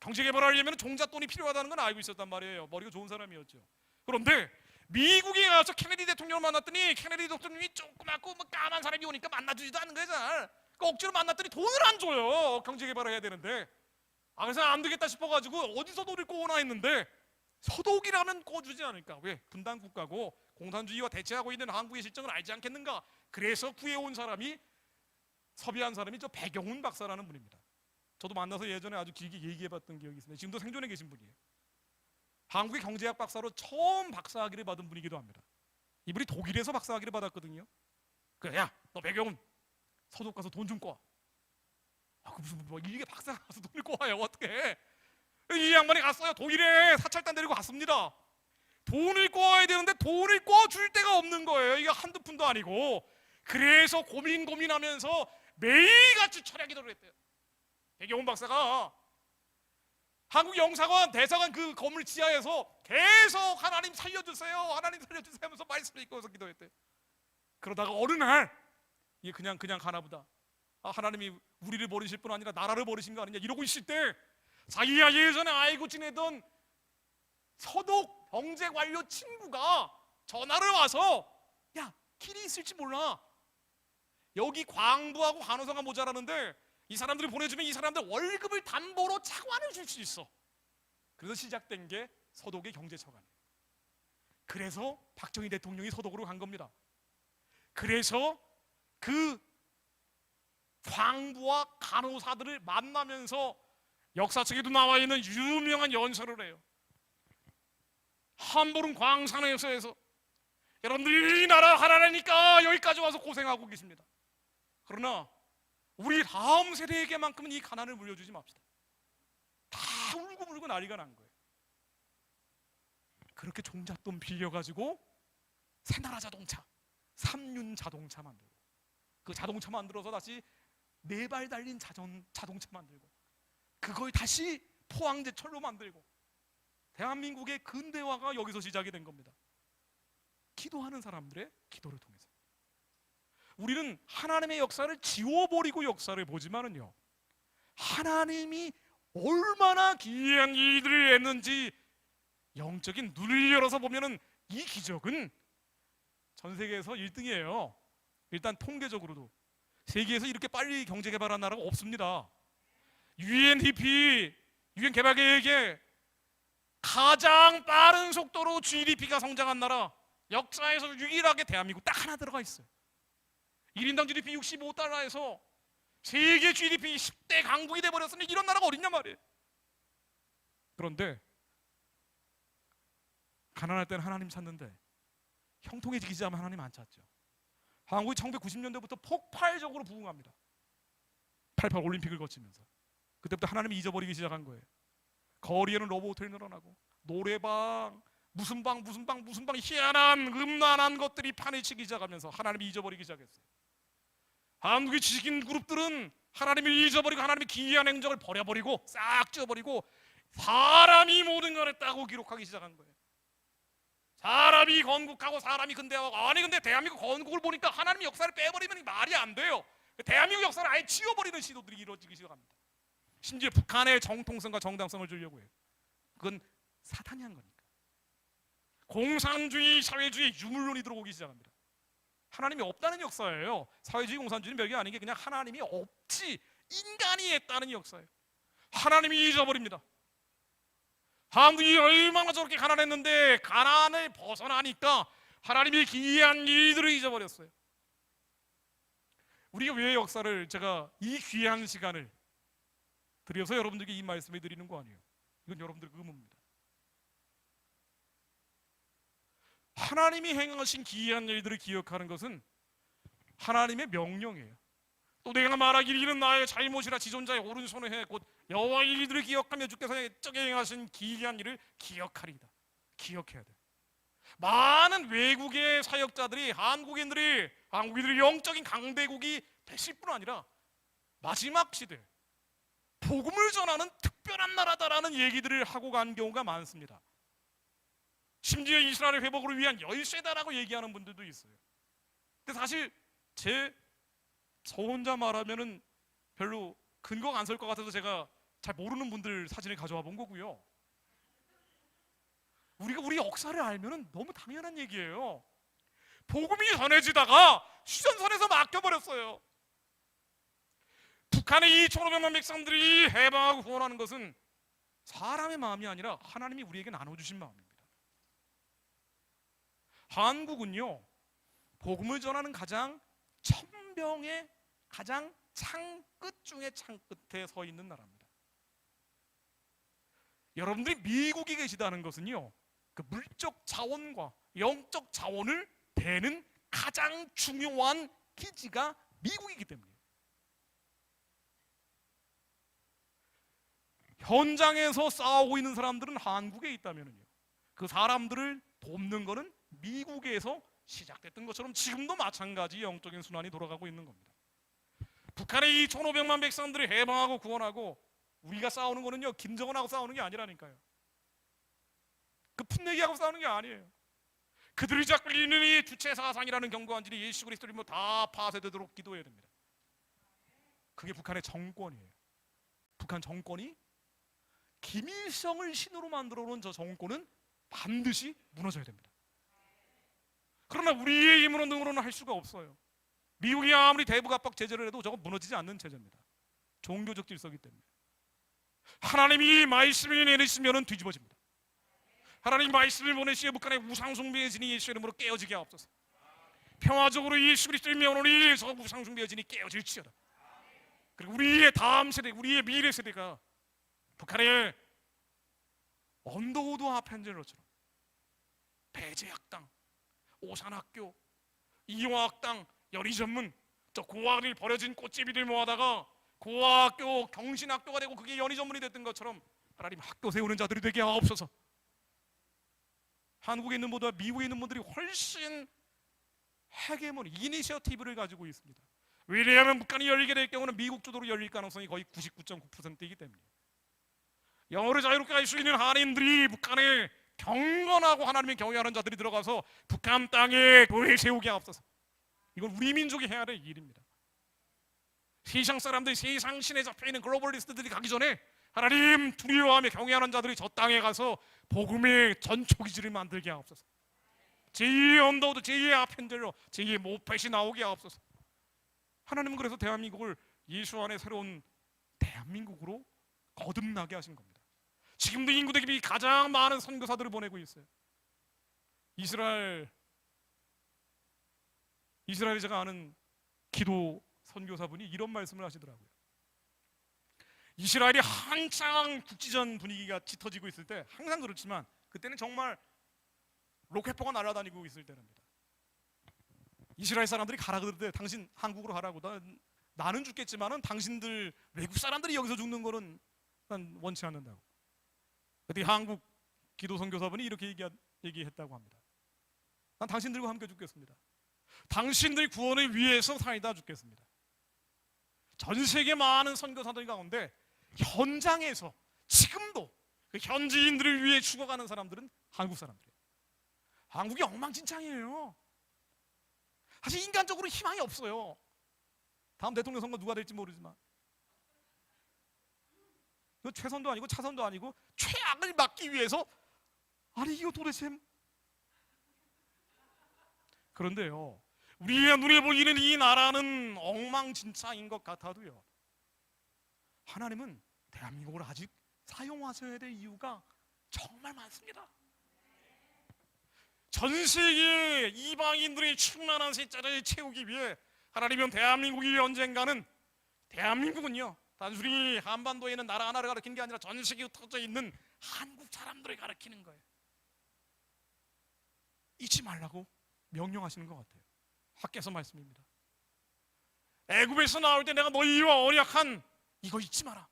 경제 개발을 하려면 종잣돈이 필요하다는 건 알고 있었단 말이에요. 머리가 좋은 사람이었죠. 그런데 미국에 가서 케네디 대통령을 만났더니 케네디 대통령이 조그맣고 뭐 까만 사람이 오니까 만나주지도 않는 거예요. 잘. 그러니까 억지로 만났더니 돈을 안 줘요. 경제 개발을 해야 되는데. 그래서 안 되겠다 싶어가지고 어디서 돈을 꼬우나 했는데 서독이라면 꿔주지 않을까. 왜? 분단 국가고 공산주의와 대체하고 있는 한국의 실정을 알지 않겠는가. 그래서 구해온 사람이, 섭외한 사람이 저 배경훈 박사라는 분입니다. 저도 만나서 예전에 아주 길게 얘기해봤던 기억이 있습니다. 지금도 생존해 계신 분이에요. 한국의 경제학 박사로 처음 박사학위를 받은 분이기도 합니다. 이분이 독일에서 박사학위를 받았거든요. 그래, 야, 너 배경훈 서독 가서 돈 좀 꿔. 그 무슨 뭐 이게 박사가 가서 돈을 꿔와요? 어떻게? 이 양반이 갔어요. 독일에 사찰단 데리고 갔습니다. 돈을 꿔야 되는데 돈을 꿔줄 데가 없는 거예요. 이게 한두 푼도 아니고. 그래서 고민하면서 매일같이 철야 기도를 했대요. 배경훈 박사가 한국 영사관, 대사관 그 건물 지하에서 계속 하나님 살려주세요, 하나님 살려주세요 하면서 말씀을 읽고서 기도했대요. 그러다가 어느 날 이게 그냥 가나보다. 하나님이 우리를 버리실 뿐 아니라 나라를 버리신 거 아니냐 이러고 있을 때 자기가 예전에 알고 지내던 서독 경제관료 친구가 전화를 와서, 야, 길이 있을지 몰라. 여기 광부하고 간호사가 모자라는데 이 사람들을 보내주면 이 사람들 월급을 담보로 차관을 줄 수 있어. 그래서 시작된 게 서독의 경제처관이에요. 그래서 박정희 대통령이 서독으로 간 겁니다. 그래서 그 광부와 간호사들을 만나면서 역사책에도 나와 있는 유명한 연설을 해요. 함부른 광산에서 해서 여러분들이 이 나라 하나라니까 여기까지 와서 고생하고 계십니다. 그러나 우리 다음 세대에게만큼은 이 가난을 물려주지 맙시다. 다 울고 난리가 난 거예요. 그렇게 종잣돈 빌려가지고 새나라 자동차, 삼륜 자동차 만들고, 그 자동차 만들어서 다시 4발 달린 자동차 만들고, 그걸 다시 포항제철로 만들고, 대한민국의 근대화가 여기서 시작이 된 겁니다. 기도하는 사람들의 기도를 통해서. 우리는 하나님의 역사를 지워버리고 역사를 보지만은요, 하나님이 얼마나 기이한 일들을 했는지 영적인 눈을 열어서 보면은 이 기적은 전 세계에서 1등이에요. 일단 통계적으로도 세계에서 이렇게 빨리 경제 개발한 나라가 없습니다. UNDP, 유엔 개발 계획에 가장 빠른 속도로 GDP가 성장한 나라, 역사에서 유일하게 대한민국 딱 하나 들어가 있어요. 1인당 GDP 65달러에서 세계 GDP 10대 강국이 돼버렸으니 이런 나라가 어딨냐 말이에요. 그런데 가난할 때는 하나님 찾는데 형통해지기 하면 하나님 안 찾죠. 한국이 1990년대부터 폭발적으로 부흥합니다. 88 올림픽을 거치면서 그때부터 하나님이 잊어버리기 시작한 거예요. 거리에는 로봇호텔이 늘어나고 노래방, 무슨 방 희한한 음란한 것들이 판을 치기 시작하면서 하나님이 잊어버리기 시작했어요. 한국의 지식인 그룹들은 하나님을 잊어버리고 하나님의 기이한 행적을 버려버리고 싹 지워버리고 사람이 모든 걸 했다고 기록하기 시작한 거예요. 사람이 건국하고 사람이 근대화하고, 아니 근데 대한민국 건국을 보니까 하나님의 역사를 빼버리면 말이 안 돼요. 대한민국 역사를 아예 지워버리는 시도들이 이루어지기 시작합니다. 심지어 북한의 정통성과 정당성을 주려고 해요. 그건 사탄이 한 거니까. 공산주의, 사회주의 유물론이 들어오기 시작합니다. 하나님이 없다는 역사예요. 사회주의, 공산주의는 별게 아닌 게 그냥 하나님이 없지, 인간이 했다는 역사예요. 하나님이 잊어버립니다. 한국이 얼마나 저렇게 가난했는데 가난을 벗어나니까 하나님의 기이한 일들을 잊어버렸어요. 우리가 왜 역사를, 제가 이 귀한 시간을 드려서 여러분들께 이 말씀을 드리는 거 아니에요. 이건 여러분들의 의무입니다. 하나님이 행하신 기이한 일들을 기억하는 것은 하나님의 명령이에요. 또 내가 말하기를 이는 나의 잘못이라 지존자의 오른손을 해 곧 여호와의 일들을 기억하며 주께서 내게 행하신 기이한 일을 기억하리이다. 기억해야 돼. 많은 외국의 사역자들이 한국인들이 영적인 강대국이 되실 뿐 아니라 마지막 시대 복음을 전하는 특별한 나라다라는 얘기들을 하고 간 경우가 많습니다. 심지어 이스라엘 회복을 위한 열쇠다라고 얘기하는 분들도 있어요. 근데 사실 저 혼자 말하면은 별로 근거가 안 설 것 같아서 제가 잘 모르는 분들 사진을 가져와 본 거고요. 우리가 우리 역사를 알면은 너무 당연한 얘기예요. 복음이 전해지다가 휴전선에서 막혀버렸어요. 북한의 2,500만 백성들이 해방하고 구원하는 것은 사람의 마음이 아니라 하나님이 우리에게 나눠주신 마음입니다. 한국은요, 복음을 전하는 가장 천병의 가장 창끝 중에 창끝에 서 있는 나라입니다. 여러분들이 미국에 계시다는 것은요, 그 물적 자원과 영적 자원을 대는 가장 중요한 기지가 미국이기 때문이에요. 현장에서 싸우고 있는 사람들은 한국에 있다면요, 그 사람들을 돕는 것은 미국에서 시작됐던 것처럼 지금도 마찬가지 영적인 순환이 돌아가고 있는 겁니다. 북한의 2,500만 백성들을 해방하고 구원하고 우리가 싸우는 거는요, 김정은하고 싸우는 게 아니라니까요. 그 풋내기하고 싸우는 게 아니에요. 그들이 자꾸 있는 이 주체 사상이라는 경고한질이 예수 그리스도를 다 파쇄되도록 기도해야 됩니다. 그게 북한의 정권이에요. 북한 정권이 김일성을 신으로 만들어 놓은 저 정권은 반드시 무너져야 됩니다. 그러나 우리의 힘으로 능으로는 할 수가 없어요. 미국이 아무리 대북 압박 제재를 해도 저건 무너지지 않는 체제입니다. 종교적 질서이기 때문에. 하나님이 말씀을 내리시면 뒤집어집니다. 하나님 말씀을 보내시어 북한의 우상숭배의 진이 예수 이름으로 깨어지게 하옵소서. 평화적으로 예수 그리스도의 명으로 저 우상숭배의 진이 깨어질지어다. 그리고 우리의 다음 세대, 우리의 미래 세대가 북한의 언더우드 아펜젤러처럼 배제학당, 오산학교, 이화학당, 연희전문, 저 고아를 버려진 꽃제비들 모아다가 고아학교, 경신학교가 되고 그게 연희전문이 됐던 것처럼 하나님 학교 세우는 자들이 되게 하옵소서. 한국에 있는 분보다 미국에 있는 분들이 훨씬 헤게모니, 이니셔티브를 가지고 있습니다. 왜냐하면 북한이 열리게 될 경우는 미국 주도로 열릴 가능성이 거의 99.9%이기 때문에. 영어를 자유롭게 할 수 있는 한인들이 북한에 경건하고 하나님의 경외하는 자들이 들어가서 북한 땅에 교회 세우게 하옵소서. 이건 우리 민족이 해야 될 일입니다. 세상 사람들이, 세상 신에 잡혀있는 글로벌리스트들이 가기 전에 하나님 두려워하며 경외하는 자들이 저 땅에 가서 복음의 전초기지를 만들게 하옵소서. 제2의 언더우드, 제2의 아펜젤러, 제2의 모펫이 나오게 하옵소서. 하나님은 그래서 대한민국을 예수 안에 새로운 대한민국으로 거듭나게 하신 겁니다. 지금도 인구 대비 가장 많은 선교사들을 보내고 있어요. 이스라엘에 제가 아는 기도 선교사분이 이런 말씀을 하시더라고요. 이스라엘이 한창 국지전 분위기가 짙어지고 있을 때, 항상 그렇지만 그때는 정말 로켓포가 날아다니고 있을 때랍니다. 이스라엘 사람들이 가라 그럴 때 당신 한국으로 가라고, 나는 죽겠지만은 당신들 외국 사람들이 여기서 죽는 거는 난 원치 않는다고. 그때 한국 기도 선교사분이 이렇게 얘기했다고 합니다. 난 당신들과 함께 죽겠습니다. 당신들 구원을 위해서 살다 죽겠습니다. 전 세계 많은 선교사들 가운데 현장에서 지금도 그 현지인들을 위해 죽어가는 사람들은 한국 사람들이에요. 한국이 엉망진창이에요. 사실 인간적으로 희망이 없어요. 다음 대통령 선거 누가 될지 모르지만 그 최선도 아니고 차선도 아니고 최악을 막기 위해서, 아니 이거 도대체. 그런데요, 우리의 눈에 보이는 이 나라는 엉망진창인 것 같아도요, 하나님은 대한민국을 아직 사용하셔야 될 이유가 정말 많습니다. 전 세계 이방인들의 충만한 셋자리를 채우기 위해 하나님은 대한민국이 언젠가는, 대한민국은요 단순히 한반도에 있는 나라 하나를 가리키는 게 아니라 전 세계에 흩어져 있는 한국 사람들을 가리키는 거예요. 잊지 말라고 명령하시는 것 같아요. 학계서 말씀입니다. 애굽에서 나올 때 내가 너희와 언약한 이거 잊지 마라.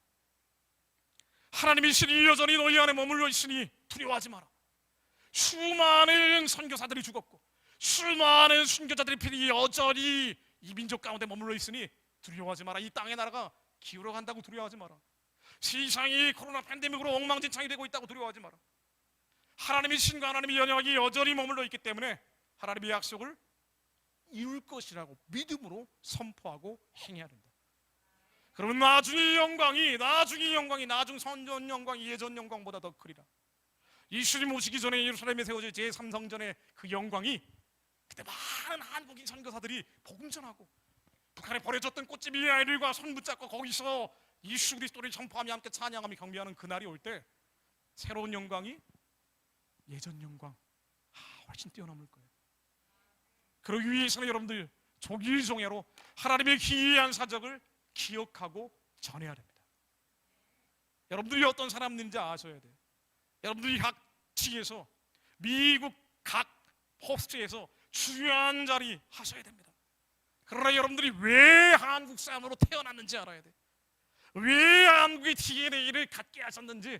하나님의 신이 여전히 너희 안에 머물러 있으니 두려워하지 마라. 수많은 선교사들이 죽었고 수많은 순교자들이 필히 여전히 이 민족 가운데 머물러 있으니 두려워하지 마라. 이 땅의 나라가 기울어간다고 두려워하지 마라. 세상이 코로나 팬데믹으로 엉망진창이 되고 있다고 두려워하지 마라. 하나님의 신과 하나님의 연약이 여전히 머물러 있기 때문에 하나님의 약속을 이룰 것이라고 믿음으로 선포하고 행해야 된다. 그러면 나중의 영광이 나중 선전 영광이 예전 영광보다 더 크리라. 예수님 오시기 전에 예루살렘에 세워질 제3성전의 그 영광이 그때 많은 한국인 선교사들이 복음 전하고 북한에 버려졌던 꽃집이 아이들과 손 붙잡고 거기서 예수 그리스도를 선포하며 함께 찬양하며 경배하는 그날이 올 때 새로운 영광이 예전 영광 훨씬 뛰어넘을 거예요. 그러기 위해서는 여러분들 조길종애로 하나님의 기이한 사적을 기억하고 전해야 됩니다. 여러분들이 어떤 사람인지 아셔야 돼요. 여러분들이 각 지에서 미국 각 포스트에서 중요한 자리 하셔야 됩니다. 그러나 여러분들이 왜 한국 사람으로 태어났는지 알아야 돼요. 왜 한국의 DNA를 갖게 하셨는지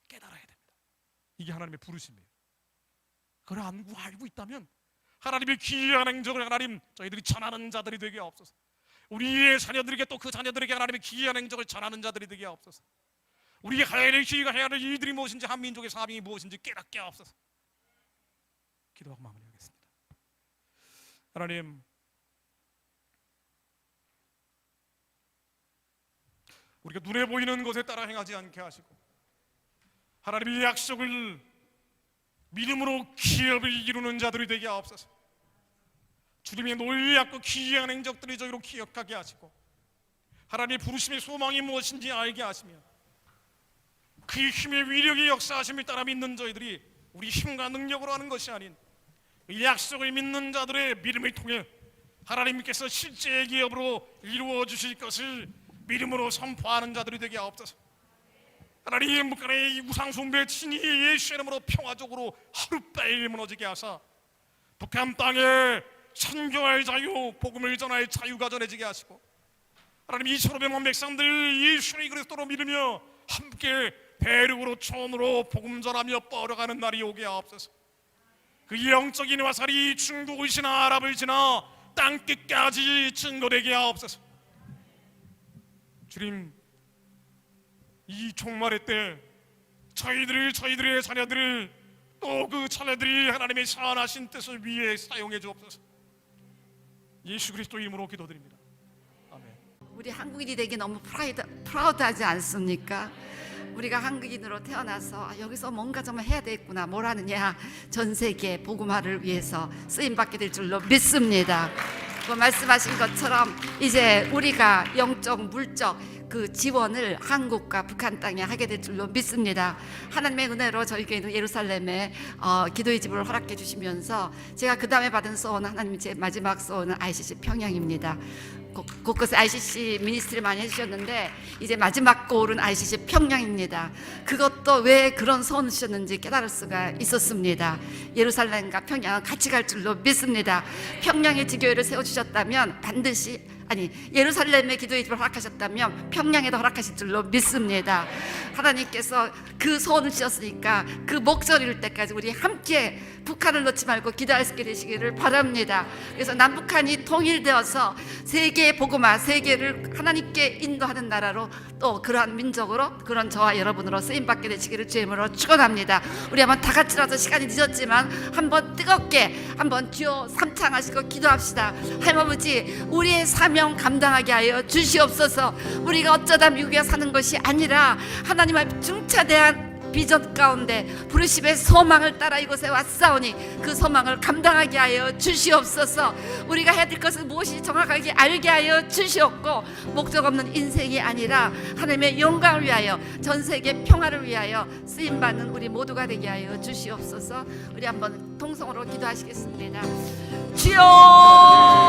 깨달아야 됩니다. 이게 하나님의 부르심이에요. 그걸 알고 있다면 하나님의 귀한 행적을 하나님 저희들이 전하는 자들이 되게 하옵소서. 우리의 자녀들에게 또 그 자녀들에게 하나님의 귀한 행적을 전하는 자들이 되게 하옵소서. 우리가 해야 될 기회가 해야 될 일들이 무엇인지 한민족의 사명이 무엇인지 깨닫게 하옵소서. 기도하고 마무리하겠습니다. 하나님, 우리가 눈에 보이는 것에 따라 행하지 않게 하시고 하나님의 약속을 믿음으로 기업을 이루는 자들이 되게 하옵소서. 주님의 놀랍고 귀한 행적들을 저희로 기억하게 하시고 하나님의 부르심의 소망이 무엇인지 알게 하시며 그 힘의 위력이 역사하심을 따라 믿는 저희들이 우리 힘과 능력으로 하는 것이 아닌 이 약속을 믿는 자들의 믿음을 통해 하나님께서 실제의 기업으로 이루어 주실 것을 믿음으로 선포하는 자들이 되게 하옵소서. 하나님, 북한의 우상 숭배 친히 예수 이름으로 평화적으로 하루빨리 무너지게 하사 북한 땅에 선교할 자유, 복음을 전할 자유가 전해지게 하시고 하나님, 2,500만 백성들 예수를 그리스도로 믿으며 함께 대륙으로 처음으로 복음 전하며 뻗어가는 날이 오게 하옵소서. 그 영적인 화살이 중국을 지나 아랍을 지나 땅끝까지 증거되게 하옵소서. 주님, 이 종말의 때 저희들의 자녀들을 또 그 자녀들이 하나님의 선하신 뜻을 위해 사용해 주옵소서. 예수 그리스도 이름으로 기도드립니다. 아멘. 우리 한국인이 되기 너무 프라우드하지 않습니까? 우리가 한국인으로 태어나서 여기서 뭔가 좀 해야 되겠구나. 뭘 하느냐? 전 세계 복음화를 위해서 쓰임받게 될 줄로 믿습니다. 그 말씀하신 것처럼 이제 우리가 영적, 물적 그 지원을 한국과 북한 땅에 하게 될 줄로 믿습니다. 하나님의 은혜로 저희 교회는 예루살렘에 기도의 집을 허락해 주시면서 제가 그 다음에 받은 소원은 하나님 제 마지막 소원은 ICC 평양입니다. 곳곳에 ICC 미니스트리 많이 해주셨는데 이제 마지막 골은 ICC 평양입니다. 그것도 왜 그런 소원을 주셨는지 깨달을 수가 있었습니다. 예루살렘과 평양은 같이 갈 줄로 믿습니다. 평양에 지교회를 세워주셨다면 반드시 예루살렘에 기도의 집을 허락하셨다면 평양에도 허락하실 줄로 믿습니다. 하나님께서 그 소원을 주셨으니까 그 목적을 이룰 때까지 우리 함께 북한을 놓지 말고 기도할 수 있게 되시기를 바랍니다. 그래서 남북한이 통일되어서 세계의 복음화, 세계를 하나님께 인도하는 나라로 또 그러한 민족으로 그런 저와 여러분으로 쓰임받게 되시기를 주의 이름으로 축원합니다. 우리 한번 다 같이라도 시간이 늦었지만 한번 뜨겁게 한번 주여 삼창하시고 기도합시다. 하나님, 우리의 사명 감당하게 하여 주시옵소서. 우리가 어쩌다 미국에 사는 것이 아니라 하나님 앞에 중차대한 비전 가운데 부르심의 소망을 따라 이곳에 왔사오니 그 소망을 감당하게 하여 주시옵소서. 우리가 해야 될 것은 무엇인지 정확하게 알게 하여 주시옵고 목적 없는 인생이 아니라 하나님의 영광을 위하여 전 세계 평화를 위하여 쓰임받는 우리 모두가 되게 하여 주시옵소서. 우리 한번 통성으로 기도하시겠습니다. 주여